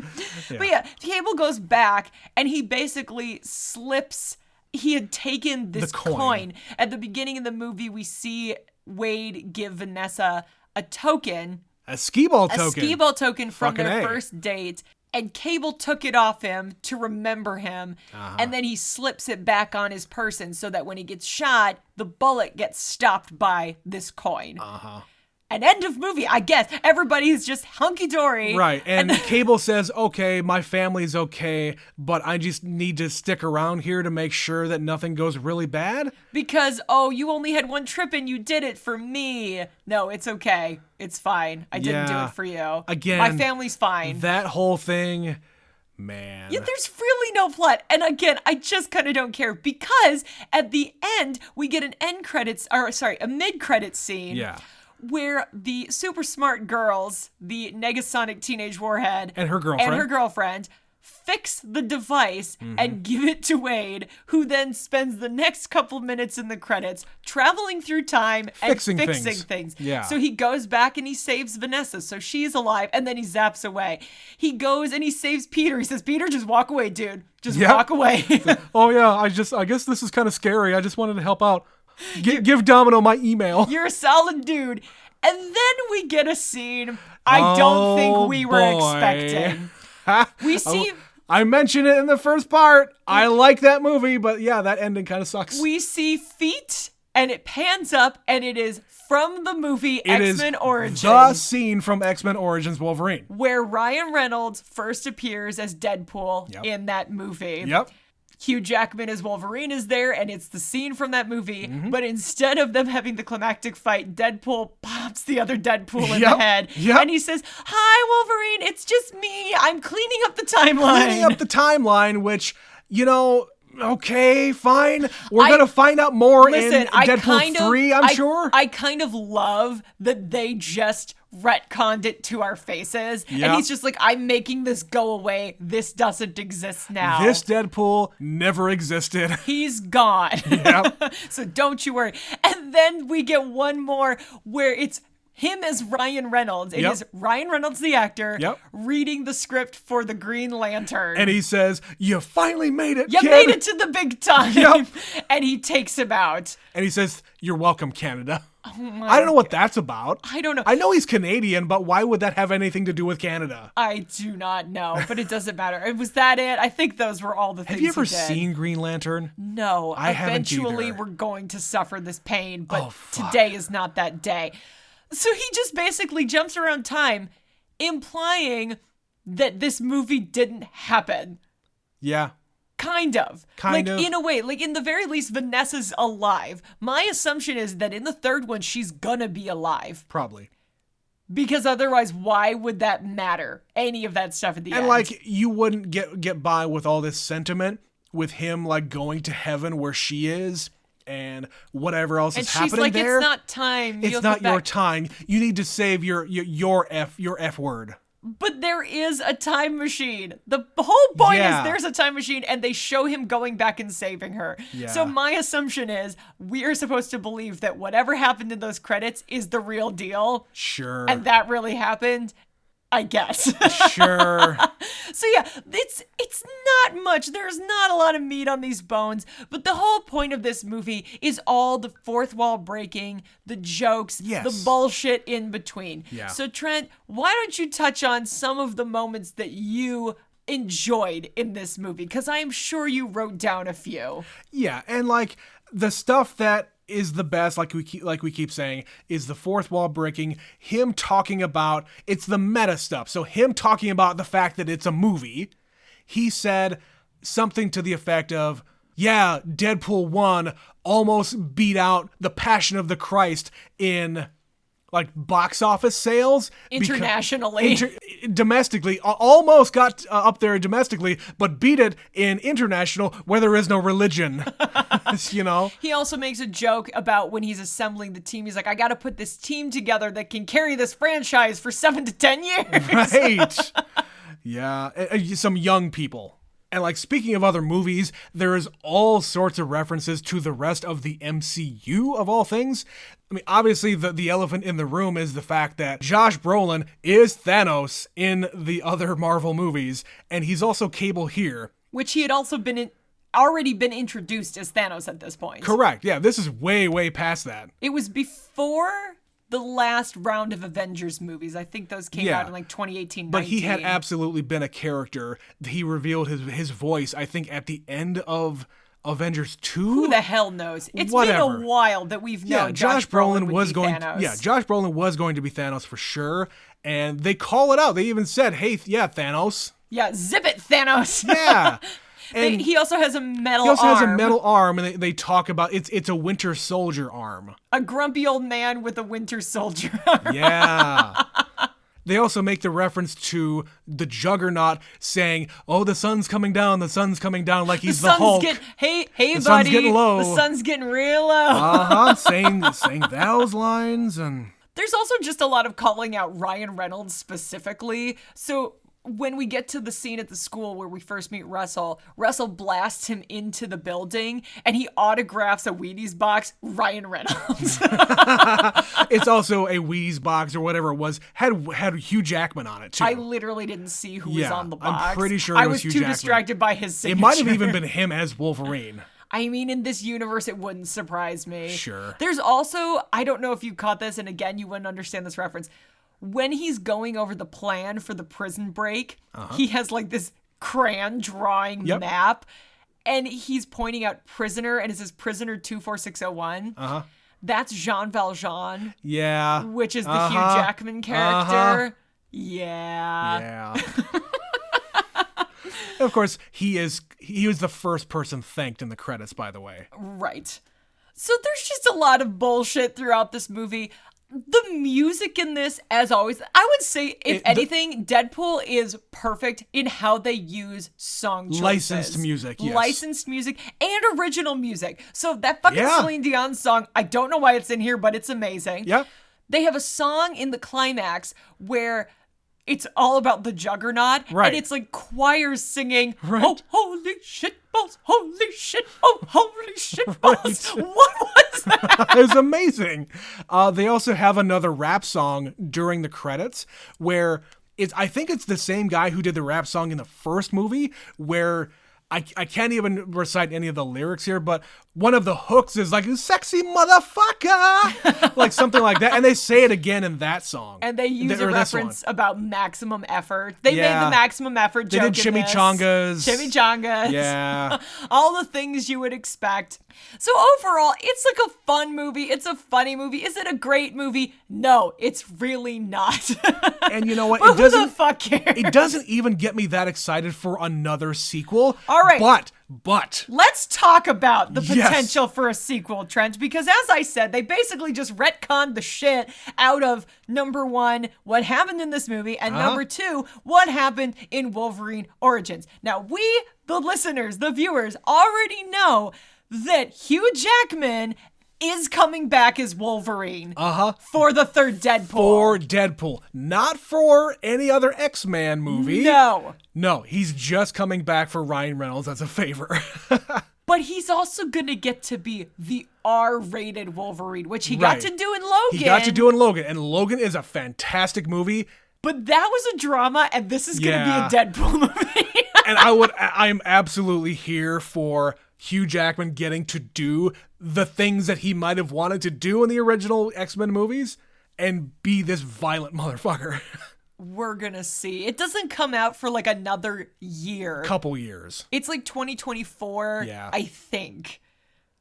But yeah, Cable goes back and he basically slips... He had taken this coin. At the beginning of the movie, we see Wade give Vanessa a token. A skee-ball token. A skee-ball token from Fucking their A. first date. And Cable took it off him to remember him. And then he slips it back on his person so that when he gets shot, the bullet gets stopped by this coin. An end of movie, I guess. Everybody's just hunky-dory. Right, and Cable says, okay, my family's okay, but I just need to stick around here to make sure that nothing goes really bad? Because, you only had one trip and you did it for me. No, it's okay. It's fine. I didn't do it for you. Again, my family's fine. That whole thing, man. Yeah, there's really no plot. And again, I just kind of don't care, because at the end, we get a mid-credits scene. Yeah. Where the super smart girls, the Negasonic Teenage Warhead and her girlfriend fix the device and give it to Wade, who then spends the next couple minutes in the credits traveling through time and fixing things. Yeah. So he goes back and he saves Vanessa, so she's alive, and then he zaps away. He goes and he saves Peter. He says, Peter, just walk away, dude. Just walk away. Oh yeah, I guess this is kind of scary. I just wanted to help out. Give Domino my email. You're a solid dude. And then we get a scene I don't think we were expecting. We see... I mentioned it in the first part. I like that movie, but yeah, that ending kind of sucks. We see feet, and it pans up, and it is from the movie X-Men Origins. The scene from X-Men Origins Wolverine. Where Ryan Reynolds first appears as Deadpool in that movie. Yep. Hugh Jackman as Wolverine is there, and it's the scene from that movie. But instead of them having the climactic fight, Deadpool pops the other Deadpool in the head. And he says, hi, Wolverine, it's just me. I'm cleaning up the timeline. Cleaning up the timeline, which, okay, fine. We're going to find out more in Deadpool 3, I'm sure. I kind of love that they just retconned it to our faces. And he's just like, I'm making this go away. This doesn't exist now. This Deadpool never existed. He's gone. Yep. So don't you worry. And then we get one more where it's him as Ryan Reynolds. It Yep. is Ryan Reynolds, the actor, Yep. reading the script for the Green Lantern. And he says, "You finally made it, You kid." made it to the big time. Yep. And he takes him out. And he says, "You're welcome, Canada." Oh my I don't know what that's about. I don't know. I know he's Canadian, but why would that have anything to do with Canada? I do not know, but it doesn't matter. Was that it? I think those were all the things Have you ever he did. seen Green Lantern? No. I haven't Eventually, either. we're going to suffer this pain, but Oh, fuck. today is not that day. So he just basically jumps around time, implying that this movie didn't happen. Yeah. Kind of. Kind of. In a way, in the very least, Vanessa's alive. My assumption is that in the third one, she's gonna be alive. Probably. Because otherwise, why would that matter? Any of that stuff at the end. And you wouldn't get by with all this sentiment with him going to heaven where she is and whatever else is she's happening like, there. it's not time. It's You'll not come your back. time. You need to save your F word. But there is a time machine. The whole point Yeah. is there's a time machine and they show him going back and saving her. Yeah. So my assumption is we are supposed to believe that whatever happened in those credits is the real deal. Sure. And that really happened, I guess. Sure. So yeah, it's not much. There's not a lot of meat on these bones, but the whole point of this movie is all the fourth wall breaking, the jokes, Yes. the bullshit in between. Yeah. So Trent, why don't you touch on some of the moments that you enjoyed in this movie? Because I am sure you wrote down a few. Yeah, and the stuff that is the best, like we keep saying, is the fourth wall breaking, him talking about, it's the meta stuff. So him talking about the fact that it's a movie. He said something to the effect of, yeah, Deadpool 1 almost beat out The Passion of the Christ in box office sales Internationally. domestically, almost got up there domestically, but beat it in international where there is no religion. He also makes a joke about when he's assembling the team. He's like, I got to put this team together that can carry this franchise for 7 to 10 years. Right. Yeah. Some young people. And speaking of other movies, there is all sorts of references to the rest of the MCU of all things. I mean, obviously the elephant in the room is the fact that Josh Brolin is Thanos in the other Marvel movies, and he's also Cable here. Which he had also already been introduced as Thanos at this point. Correct. Yeah, this is way, way past that. It was before the last round of Avengers movies. I think those came out in 2018, 19. But he had absolutely been a character. He revealed his voice, I think, at the end of Avengers 2. Who the hell knows? It's Whatever. been a while that we've known Josh Brolin was going. Thanos. Yeah, Josh Brolin was going to be Thanos for sure, and they call it out. They even said, "Hey, yeah, Thanos." Yeah, zip it, Thanos. Yeah. And he also has a metal he also arm. has a metal arm, and they talk about it's a Winter Soldier arm. A grumpy old man with a Winter Soldier arm. Yeah. They also make the reference to the Juggernaut saying, "Oh, the sun's coming down, the sun's coming down," like he's the Hulk. Hey, The buddy, sun's getting low. the sun's getting real low. saying those lines, and There's also just a lot of calling out Ryan Reynolds specifically. So when we get to the scene at the school where we first meet Russell blasts him into the building and he autographs a Wheaties box, Ryan Reynolds. it's also a Wheaties box or whatever it was, had Hugh Jackman on it too. I literally didn't see who was on the box. I'm pretty sure I it was Hugh too Jackman. distracted by his signature. It might have even been him as Wolverine. I mean, in this universe, it wouldn't surprise me. Sure. There's also, I don't know if you caught this, and again, you wouldn't understand this reference. When he's going over the plan for the prison break, he has this crayon drawing map, and he's pointing out prisoner, and it says prisoner 24601. That's Jean Valjean. Yeah. Which is the Hugh Jackman character. Yeah. Of course, he was the first person thanked in the credits, by the way. Right. So there's just a lot of bullshit throughout this movie. The music in this, as always, I would say, if anything, Deadpool is perfect in how they use song choices. Licensed music, yes. Licensed music and original music. So that fucking Yeah. Celine Dion song, I don't know why it's in here, but it's amazing. Yeah. They have a song in the climax where it's all about the Juggernaut. Right. And it's choirs singing, Right. oh, holy shit, balls, holy shit, oh, holy shit balls. What was that? It was amazing. They also have another rap song during the credits where I think it's the same guy who did the rap song in the first movie, where I can't even recite any of the lyrics here, but one of the hooks is like, sexy motherfucker, like something like that. And they say it again in that song. And they use a reference about maximum effort. They made the maximum effort joke. They did chimichangas. Chimichangas. Yeah. All the things you would expect. So overall, it's like a fun movie. It's a funny movie. Is it a great movie? No, it's really not. And you know what? But who the fuck cares? It doesn't even get me that excited for another sequel. All right. But let's talk about the potential for a sequel, Trent, because as I said, they basically just retconned the shit out of number 1, what happened in this movie, and number 2, what happened in Wolverine Origins. Now, we, the listeners, the viewers, already know that Hugh Jackman is coming back as Wolverine for the third Deadpool. For Deadpool. Not for any other X-Man movie. No, he's just coming back for Ryan Reynolds as a favor. But he's also going to get to be the R-rated Wolverine, which he got to do in Logan. He got to do in Logan, and Logan is a fantastic movie. But that was a drama, and this is going to be a Deadpool movie. And I'm absolutely here for Hugh Jackman getting to do the things that he might have wanted to do in the original X-Men movies and be this violent motherfucker. We're gonna see. It doesn't come out for like another year. Couple years. It's like 2024, I think.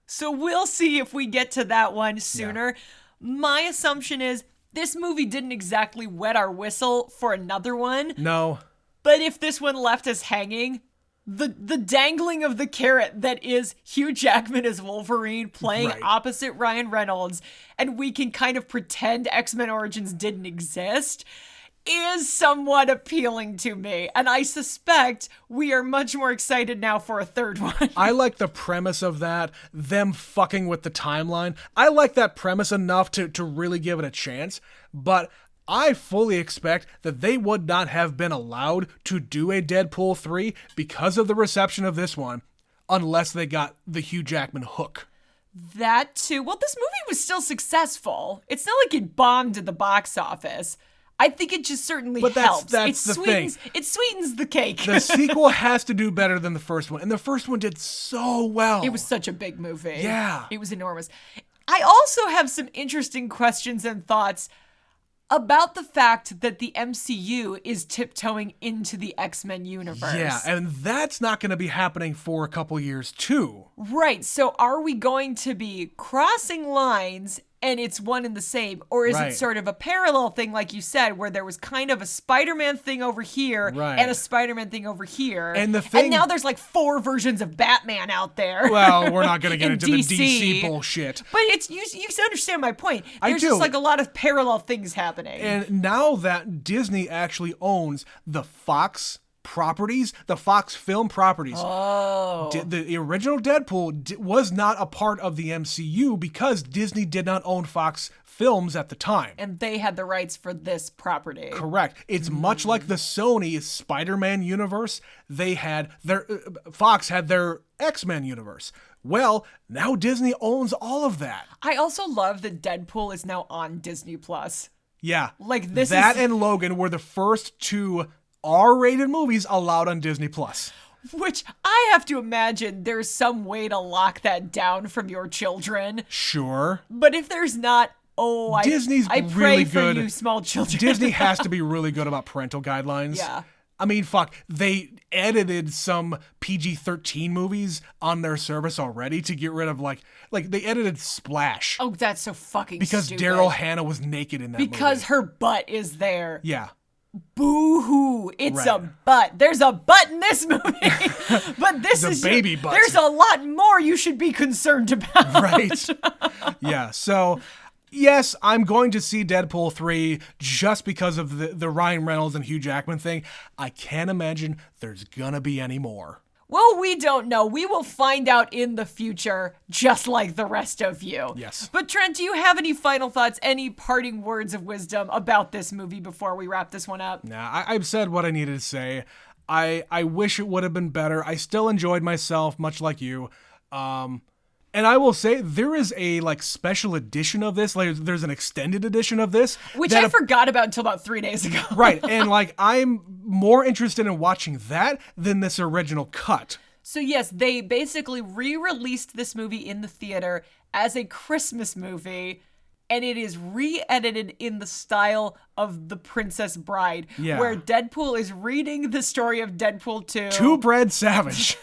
So we'll see if we get to that one sooner. Yeah. My assumption is this movie didn't exactly wet our whistle for another one. No. But if this one left us hanging, the dangling of the carrot that is Hugh Jackman as Wolverine playing opposite Ryan Reynolds, and we can kind of pretend X-Men Origins didn't exist, is somewhat appealing to me. And I suspect we are much more excited now for a third one. I like the premise of that, them fucking with the timeline. I like that premise enough to really give it a chance, but I fully expect that they would not have been allowed to do a Deadpool 3 because of the reception of this one, unless they got the Hugh Jackman hook. That too. Well, this movie was still successful. It's not like it bombed at the box office. I think it just certainly helps. That's the thing. It sweetens the cake. The sequel has to do better than the first one, and the first one did so well. It was such a big movie. Yeah. It was enormous. I also have some interesting questions and thoughts about the fact that the MCU is tiptoeing into the X-Men universe. Yeah, and that's not going to be happening for a couple years, too. Right, so are we going to be crossing lines and it's one and the same? Or is it sort of a parallel thing, like you said, where there was kind of a Spider-Man thing over here and a Spider-Man thing over here. And now there's like 4 versions of Batman out there. Well, we're not going to get into the DC bullshit. But you understand my point. There's just like a lot of parallel things happening. And now that Disney actually owns the Fox properties, the Fox film properties. Oh. The original Deadpool was not a part of the MCU because Disney did not own Fox films at the time. And they had the rights for this property. Correct. It's much like the Sony Spider-Man universe. They had Fox had their X-Men universe. Well, now Disney owns all of that. I also love that Deadpool is now on Disney Plus. Yeah. Like this that and Logan were the first 2 R-rated movies allowed on Disney Plus. Which I have to imagine there's some way to lock that down from your children. Sure. But if there's not, Disney's I pray really for good. You small children. Disney has to be really good about parental guidelines. Yeah. I mean, fuck, they edited some PG-13 movies on their service already to get rid of, like they edited Splash. Oh, that's so fucking because stupid. Daryl Hannah was naked in that movie. Because her butt is there. Yeah. Boo-hoo. It's a butt. There's a butt in this movie. But this is a baby butt. There's a lot more you should be concerned about. Right. Yeah. So, yes, I'm going to see Deadpool 3 just because of the Ryan Reynolds and Hugh Jackman thing. I can't imagine there's gonna be any more. Well, we don't know. We will find out in the future, just like the rest of you. Yes. But Trent, do you have any final thoughts, any parting words of wisdom about this movie before we wrap this one up? Nah, I've said what I needed to say. I wish it would have been better. I still enjoyed myself, much like you. And I will say there is a like special edition of this. Like there's an extended edition of this, which I forgot about until about 3 days ago. Right, and like I'm more interested in watching that than this original cut. So yes, they basically re-released this movie in the theater as a Christmas movie, and it is re-edited in the style of The Princess Bride, where Deadpool is reading the story of Deadpool 2. To Brad Savage.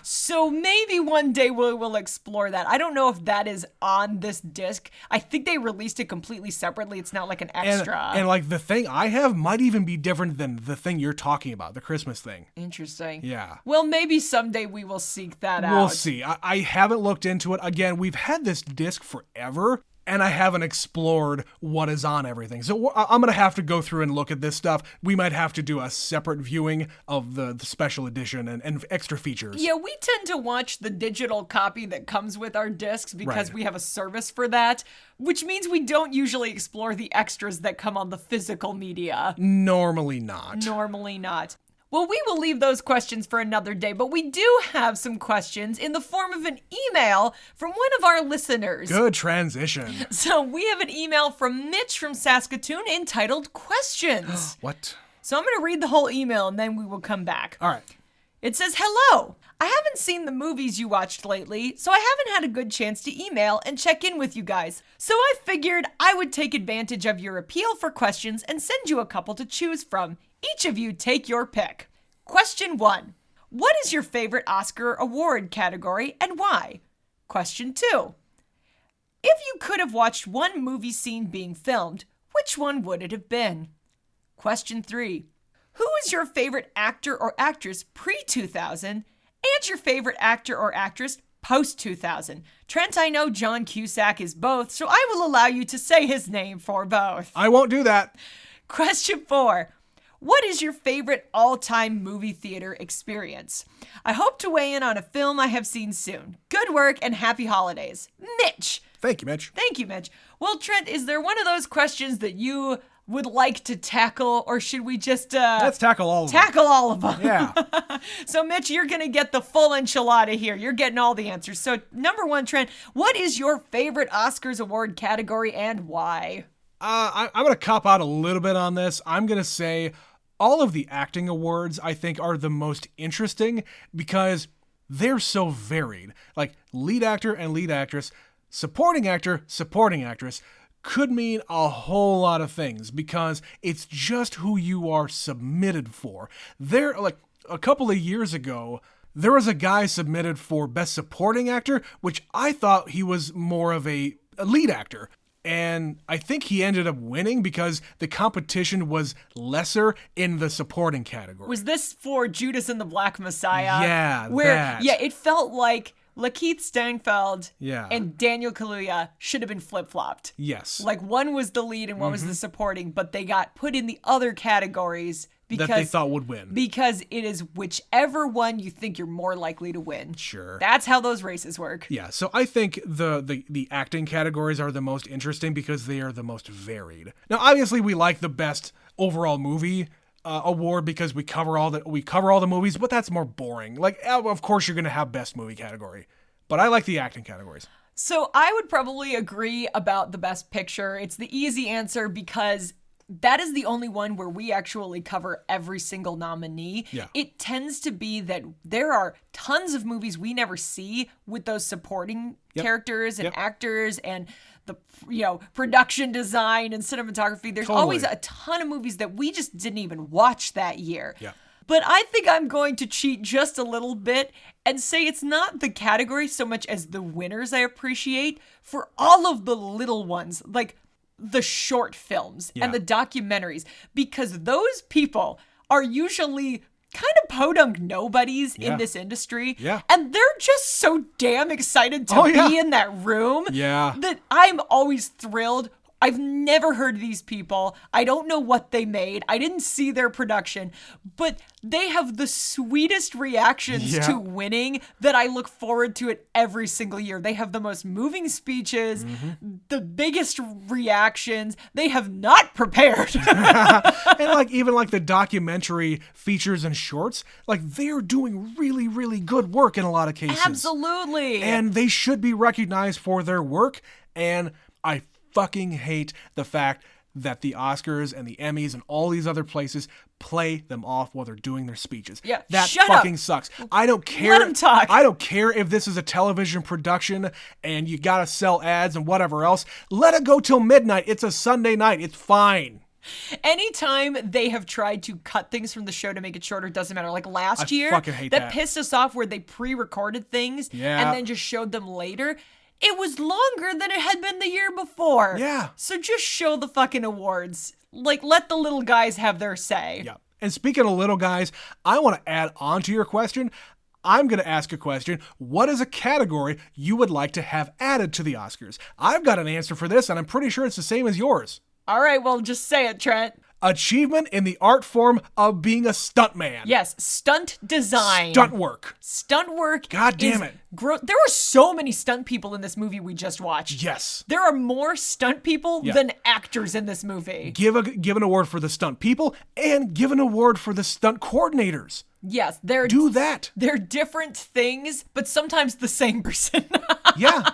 So maybe one day we'll explore that. I don't know if that is on this disc. I think they released it completely separately. It's not like an extra. And like the thing I have might even be different than the thing you're talking about, the Christmas thing. Interesting. Yeah. Well, maybe someday we will seek that out. We'll see. I haven't looked into it. Again, we've had this disc forever, and I haven't explored what is on everything. So I'm going to have to go through and look at this stuff. We might have to do a separate viewing of the special edition and extra features. Yeah, we tend to watch the digital copy that comes with our discs because we have a service for that, which means we don't usually explore the extras that come on the physical media. Normally not. Normally not. Well, we will leave those questions for another day, but we do have some questions in the form of an email from one of our listeners. Good transition. So we have an email from Mitch from Saskatoon entitled Questions. What? So I'm going to read the whole email and then we will come back. All right. It says, "Hello. I haven't seen the movies you watched lately, so I haven't had a good chance to email and check in with you guys. So I figured I would take advantage of your appeal for questions and send you a couple to choose from. Each of you take your pick. Question 1. What is your favorite Oscar award category and why? Question 2. If you could have watched one movie scene being filmed, which one would it have been? Question 3. Who is your favorite actor or actress pre-2000 and your favorite actor or actress post-2000? Trent, I know John Cusack is both, so I will allow you to say his name for both. I won't do that. Question 4. What is your favorite all-time movie theater experience? I hope to weigh in on a film I have seen soon. Good work and happy holidays. Mitch. Thank you, Mitch. Thank you, Mitch. Well, Trent, is there one of those questions that you would like to tackle, or should we just let's tackle all of them? Tackle all of them. Yeah. So, Mitch, you're going to get the full enchilada here. You're getting all the answers. So, number 1, Trent, what is your favorite Oscars award category and why? I'm going to cop out a little bit on this. I'm going to say all of the acting awards, I think, are the most interesting because they're so varied. Like lead actor and lead actress, supporting actor, supporting actress could mean a whole lot of things because it's just who you are submitted for. There, like a couple of years ago, there was a guy submitted for Best Supporting Actor, which I thought he was more of a lead actor. And I think he ended up winning because the competition was lesser in the supporting category. Was this for Judas and the Black Messiah? Yeah, where, that. Yeah, it felt like Lakeith Stanfield Yeah. and Daniel Kaluuya should have been flip-flopped. Yes. Like one was the lead and one was the supporting, but they got put in the other categories because that they thought would win. Because it is whichever one you think you're more likely to win. Sure. That's how those races work. Yeah, so I think the acting categories are the most interesting because they are the most varied. Now, obviously, we like the best overall movie award because we cover all the movies, but that's more boring. Like, of course, you're gonna have best movie category, but I like the acting categories. So I would probably agree about the best picture. It's the easy answer because that is the only one where we actually cover every single nominee. Yeah. It tends to be that there are tons of movies we never see with those supporting characters and actors and the production design and cinematography. There's always a ton of movies that we just didn't even watch that year. Yeah. But I think I'm going to cheat just a little bit and say it's not the category so much as the winners I appreciate for all of the little ones, like the short films and the documentaries, because those people are usually kind of podunk nobodies in this industry. Yeah. And they're just so damn excited to be in that room Yeah. that I'm always thrilled. I've never heard of these people. I don't know what they made. I didn't see their production, but they have the sweetest reactions to winning that I look forward to it every single year. They have the most moving speeches, the biggest reactions. They have not prepared. And like even like the documentary features and shorts, like they're doing really, really good work in a lot of cases. Absolutely. And they should be recognized for their work. And I fucking hate the fact that the Oscars and the Emmys and all these other places play them off while they're doing their speeches. Yeah, that shut fucking up. Sucks. I don't care. Let them talk. I don't care if this is a television production and you gotta sell ads and whatever else. Let it go till midnight. It's a Sunday night. It's fine. Anytime they have tried to cut things from the show to make it shorter, doesn't matter. Like last year, fucking hate that. pissed us off where they pre-recorded things and then just showed them later. It was longer than it had been the year before. Yeah. So just show the fucking awards. Like, let the little guys have their say. Yeah. And speaking of little guys, I want to add on to your question. I'm going to ask a question. What is a category you would like to have added to the Oscars? I've got an answer for this, and I'm pretty sure it's the same as yours. All right, well, just say it, Trent. Achievement in the art form of being a stuntman. Yes, stunt design. Stunt work. Stunt work. God damn it. There were so many stunt people in this movie we just watched. Yes. There are more stunt people than actors in this movie. Give an award for the stunt people and give an award for the stunt coordinators. Yes, do that. They're different things, but sometimes the same person. Yeah.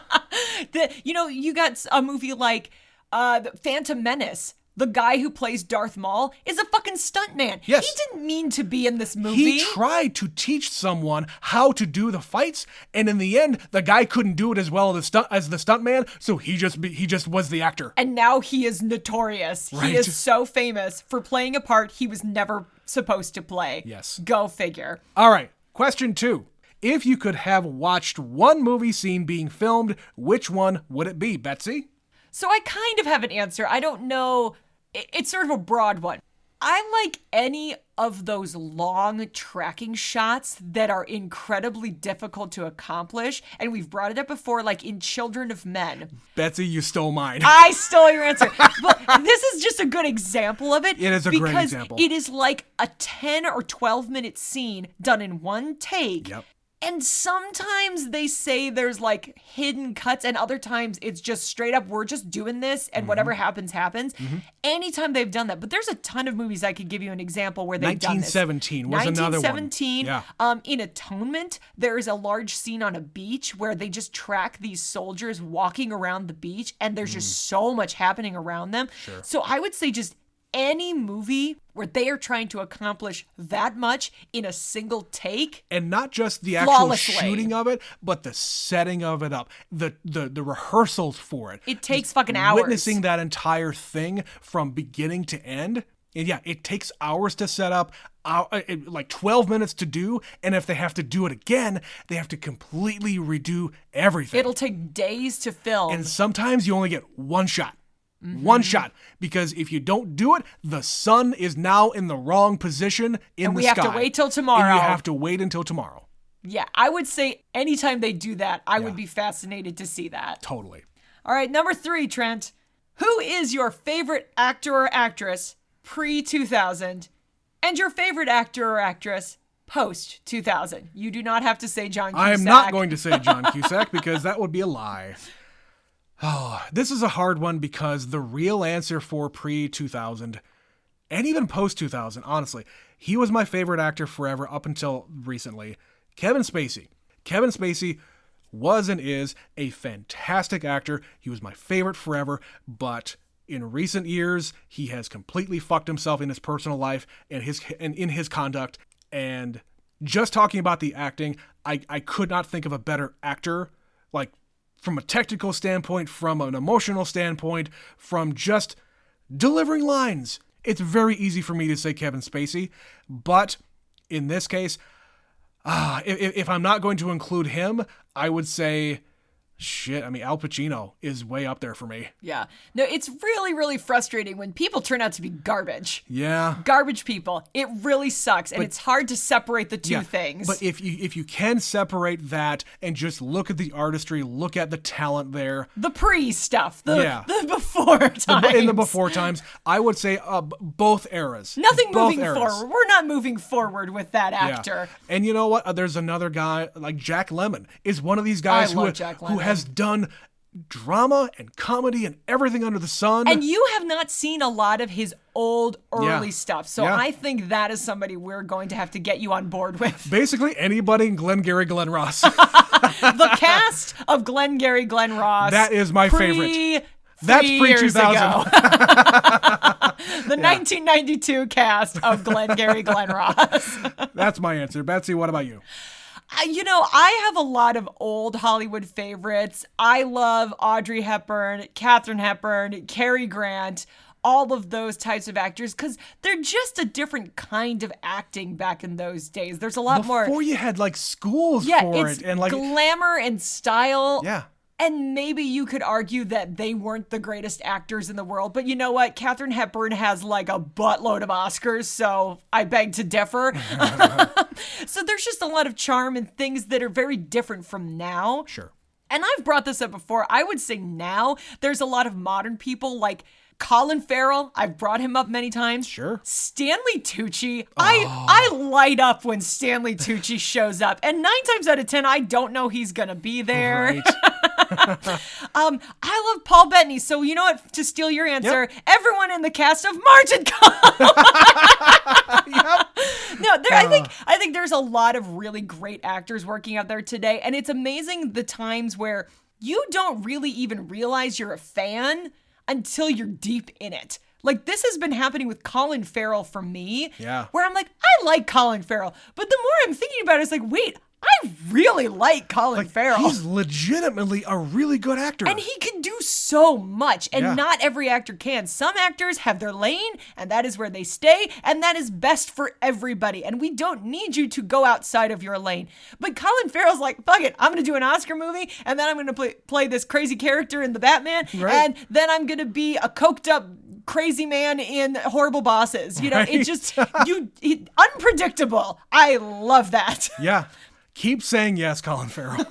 You got a movie like Phantom Menace. The guy who plays Darth Maul is a fucking stuntman. Yes. He didn't mean to be in this movie. He tried to teach someone how to do the fights, and in the end, the guy couldn't do it as well as the stuntman, so he just was the actor. And now he is notorious. Right. He is so famous for playing a part he was never supposed to play. Yes. Go figure. All right, question 2. If you could have watched one movie scene being filmed, which one would it be, Betsy? So I kind of have an answer. I don't know. It's sort of a broad one. I like any of those long tracking shots that are incredibly difficult to accomplish. And we've brought it up before, like in Children of Men. Betsy, you stole mine. I stole your answer. But this is just a good example of it. It is a great example. Because it is like a 10 or 12 minute scene done in one take. Yep. And sometimes they say there's like hidden cuts, and other times it's just straight up, we're just doing this and whatever happens, happens. Anytime they've done that. But there's a ton of movies I could give you an example where they've done this. 1917 was another one. 1917. Yeah. In Atonement, there is a large scene on a beach where they just track these soldiers walking around the beach, and there's just so much happening around them. Sure. So I would say just any movie where they are trying to accomplish that much in a single take. And not just the actual flawlessly. shooting of it, but the setting of it up, the rehearsals for it. It takes fucking hours. Witnessing that entire thing from beginning to end. And yeah, it takes hours to set up, like 12 minutes to do. And if they have to do it again, they have to completely redo everything. It'll take days to film. And sometimes you only get one shot. One shot. Because if you don't do it, the sun is now in the wrong position in the sky. We have to wait till tomorrow. And you have to wait until tomorrow. Yeah, I would say anytime they do that, I would be fascinated to see that. Totally. All right, number 3, Trent. Who is your favorite actor or actress pre-2000 and your favorite actor or actress post-2000? You do not have to say John Cusack. I am not going to say John Cusack because that would be a lie. Oh, this is a hard one because the real answer for pre-2000 and even post-2000, honestly, he was my favorite actor forever up until recently. Kevin Spacey. Kevin Spacey was and is a fantastic actor. He was my favorite forever, but in recent years, he has completely fucked himself in his personal life and in his conduct. And just talking about the acting, I could not think of a better actor, like from a technical standpoint, from an emotional standpoint, from just delivering lines. It's very easy for me to say Kevin Spacey, but in this case, if I'm not going to include him, I would say Shit, I mean, Al Pacino is way up there for me. Yeah. No, it's really, really frustrating when people turn out to be garbage. Yeah. Garbage people. It really sucks, and it's hard to separate the two things. But if you can separate that and just look at the artistry, look at the talent there. The pre-stuff. The before times. In the before times, I would say both eras. Nothing both moving eras. forward. We're not moving forward with that actor. Yeah. And you know what? There's another guy, like Jack Lemmon, is one of these guys who has done drama and comedy and everything under the sun. And you have not seen a lot of his old, early stuff. So I think that is somebody we're going to have to get you on board with. Basically, anybody in Glengarry Glen Ross. The cast of Glengarry Glen Ross. That is my favorite. That's pre-2000. The 1992 cast of Glengarry Glen Ross. That's my answer. Betsy, what about you? I have a lot of old Hollywood favorites. I love Audrey Hepburn, Katharine Hepburn, Cary Grant, all of those types of actors, because they're just a different kind of acting back in those days. There's a lot more. Before you had like schools for it and like glamour and style. Yeah. And maybe you could argue that they weren't the greatest actors in the world. But you know what? Katharine Hepburn has like a buttload of Oscars, so I beg to differ. So there's just a lot of charm and things that are very different from now. Sure. And I've brought this up before. I would say now there's a lot of modern people like Colin Farrell. I've brought him up many times. Sure. Stanley Tucci. I light up when Stanley Tucci shows up. And 9 times out of 10, I don't know he's going to be there. Right. I love Paul Bettany. So you know what? To steal your answer, everyone in the cast of Margin Call. No, I think there's a lot of really great actors working out there today. And it's amazing the times where you don't really even realize you're a fan until you're deep in it. Like, this has been happening with Colin Farrell for me. Yeah. Where I'm like, I like Colin Farrell. But the more I'm thinking about it, it's like, wait, I really like Colin Farrell. He's legitimately a really good actor. And he can do so much. And not every actor can. Some actors have their lane, and that is where they stay, and that is best for everybody. And we don't need you to go outside of your lane. But Colin Farrell's like, fuck it, I'm going to do an Oscar movie, and then I'm going to play this crazy character in The Batman, and then I'm going to be a coked up crazy man in Horrible Bosses. You know, it's just unpredictable. I love that. Yeah. Keep saying yes, Colin Farrell.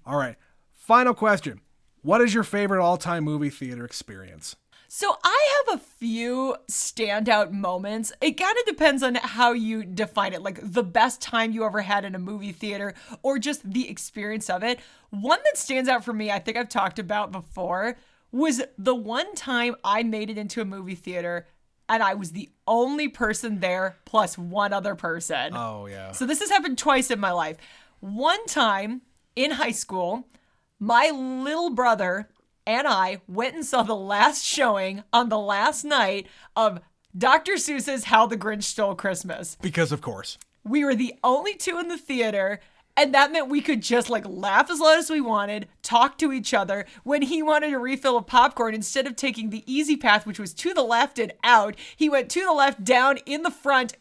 All right. Final question. What is your favorite all-time movie theater experience? So I have a few standout moments. It kind of depends on how you define it, like the best time you ever had in a movie theater or just the experience of it. One that stands out for me, I think I've talked about before, was the one time I made it into a movie theater and I was the only person there plus one other person. Oh, yeah. So this has happened twice in my life. One time in high school, my little brother and I went and saw the last showing on the last night of Dr. Seuss's How the Grinch Stole Christmas. Because of course. We were the only two in the theater. And that meant we could just like laugh as loud as we wanted, talk to each other. When he wanted a refill of popcorn, instead of taking the easy path, which was to the left and out, he went to the left, down, in front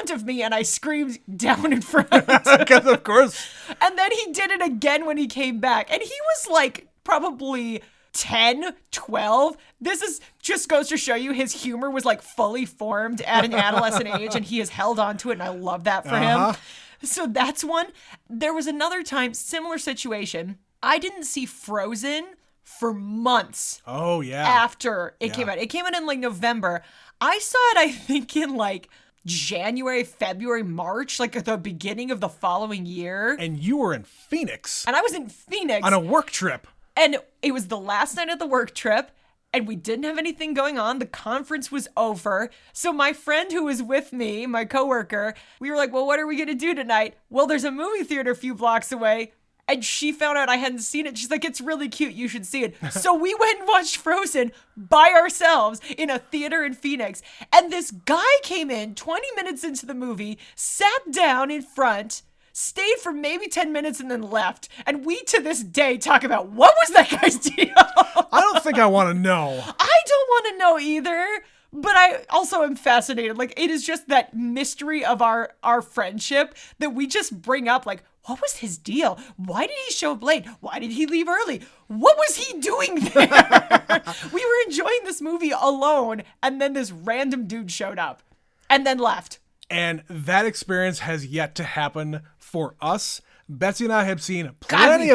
of me, and I screamed down in front. Because of course. And then he did it again when he came back. And he was like probably 10, 12. This is just goes to show you his humor was like fully formed at an adolescent age, and he has held on to it, and I love that for him. So that's one. There was another time, similar situation. I didn't see Frozen for months. Oh, yeah. After it came out. It came out in like November. I saw it, I think, in like January, February, March, like at the beginning of the following year. And you were in Phoenix. And I was in Phoenix. On a work trip. And it was the last night of the work trip. And we didn't have anything going on. The conference was over. So my friend who was with me, my coworker, we were like, well, what are we going to do tonight? Well, there's a movie theater a few blocks away. And she found out I hadn't seen it. She's like, it's really cute. You should see it. So we went and watched Frozen by ourselves in a theater in Phoenix. And this guy came in 20 minutes into the movie, sat down in front, stayed for maybe 10 minutes and then left. And we, to this day, talk about what was that guy's deal? I don't think I want to know. I don't want to know either. But I also am fascinated. Like, it is just that mystery of our friendship that we just bring up. Like, What was his deal? Why did he show up late? Why did he leave early? What was he doing there? We were enjoying this movie alone, and then this random dude showed up and then left. And that experience has yet to happen for us. Betsy and I have seen plenty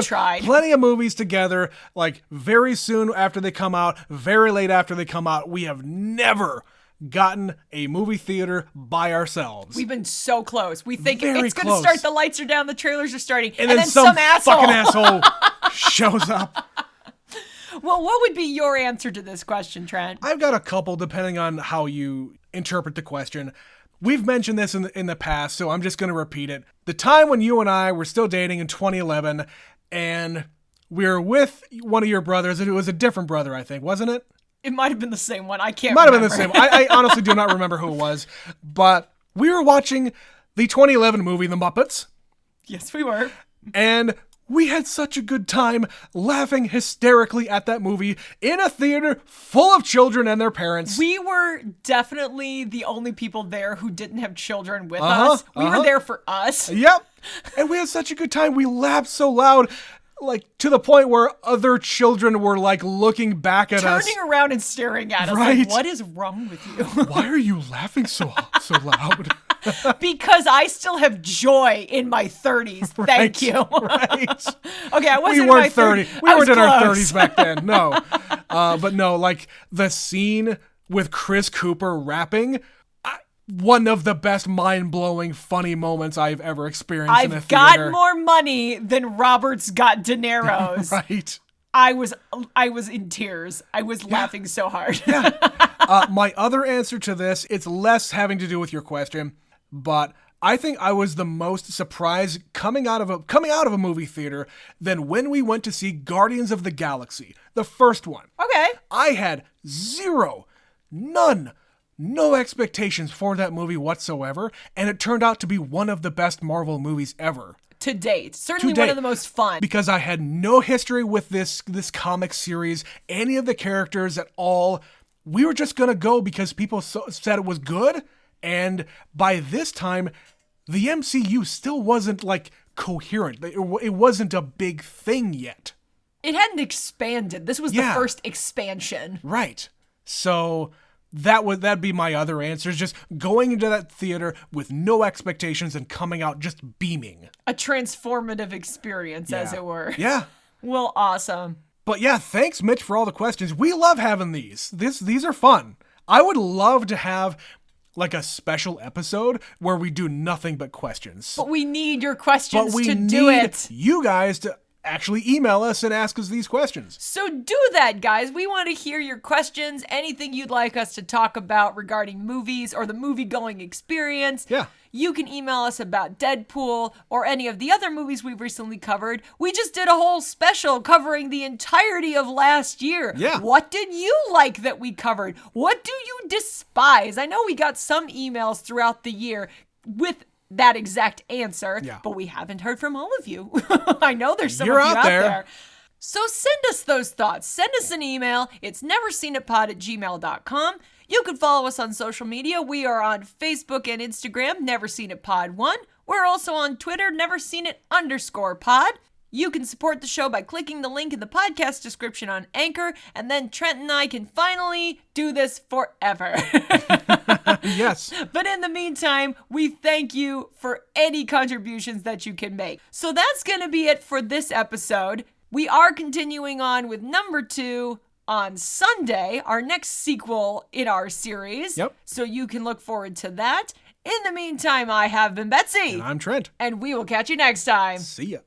of movies together, like very soon after they come out, very late after they come out. We have never gotten a movie theater by ourselves. We've been so close. We think Very it's going to close. start, the lights are down, the trailers are starting, And then some fucking asshole shows up. Well, what would be your answer to this question, Trent? I've got a couple depending on how you interpret the question. We've mentioned this in the past, so I'm just going to repeat it. The time when you and I were still dating in 2011, and we were with one of your brothers. It was a different brother, I think, wasn't it? It might have been the same one. I can't remember. remember. Might have been the same. I honestly do not remember who it was. But we were watching the 2011 movie, The Muppets. Yes, we were. And we had such a good time laughing hysterically at that movie in a theater full of children and their parents. We were definitely the only people there who didn't have children with us. We were there for us. Yep. And we had such a good time. We laughed so loud, like to the point where other children were like looking back at us. Turning around and staring at us. Right. Like, what is wrong with you? Why are you laughing so loud? Because I still have joy in my 30s. Thank you. Right. Okay, I wasn't We weren't in my 30s. We weren't in our close. 30s back then. No. But no, like the scene with Chris Cooper rapping, one of the best mind-blowing funny moments I've ever experienced in a I've theater. got more money than Robert's got De Niro's. Right. I was in tears. I was laughing so hard. My other answer to this, it's less having to do with your question, but I think I was the most surprised coming out of a movie theater than when we went to see Guardians of the Galaxy, the first one. Okay. I had no expectations for that movie whatsoever, and it turned out to be one of the best Marvel movies ever. To date. Certainly one of the most fun. Because I had no history with this comic series, any of the characters at all. We were just going to go because people said it was good, and by this time, the MCU still wasn't, like, coherent. It wasn't a big thing yet. It hadn't expanded. This was the first expansion. Right. So that'd be my other answer, is just going into that theater with no expectations and coming out just beaming. A transformative experience, as it were. Yeah. Well, awesome. But yeah, thanks, Mitch, for all the questions. We love having these. These are fun. I would love to have like a special episode where we do nothing but questions. But we need your questions to do it. But we need you guys to actually email us and ask us these questions. So do that, guys. We want to hear your questions, anything you'd like us to talk about regarding movies or the movie-going experience. Yeah. You can email us about Deadpool or any of the other movies we've recently covered. We just did a whole special covering the entirety of last year. Yeah. What did you like that we covered? What do you despise? I know we got some emails throughout the year with that exact answer, but we haven't heard from all of you. I know there's some of you out there. So send us those thoughts. Send us an email. It's neverseenitpod@gmail.com. You can follow us on social media. We are on Facebook and Instagram, neverseenitpod1. We're also on Twitter, neverseenit_pod. You can support the show by clicking the link in the podcast description on Anchor, and then Trent and I can finally do this forever. Yes. But in the meantime, we thank you for any contributions that you can make. So that's going to be it for this episode. We are continuing on with number 2 on Sunday, our next sequel in our series. Yep. So you can look forward to that. In the meantime, I have been Betsy. And I'm Trent. And we will catch you next time. See ya.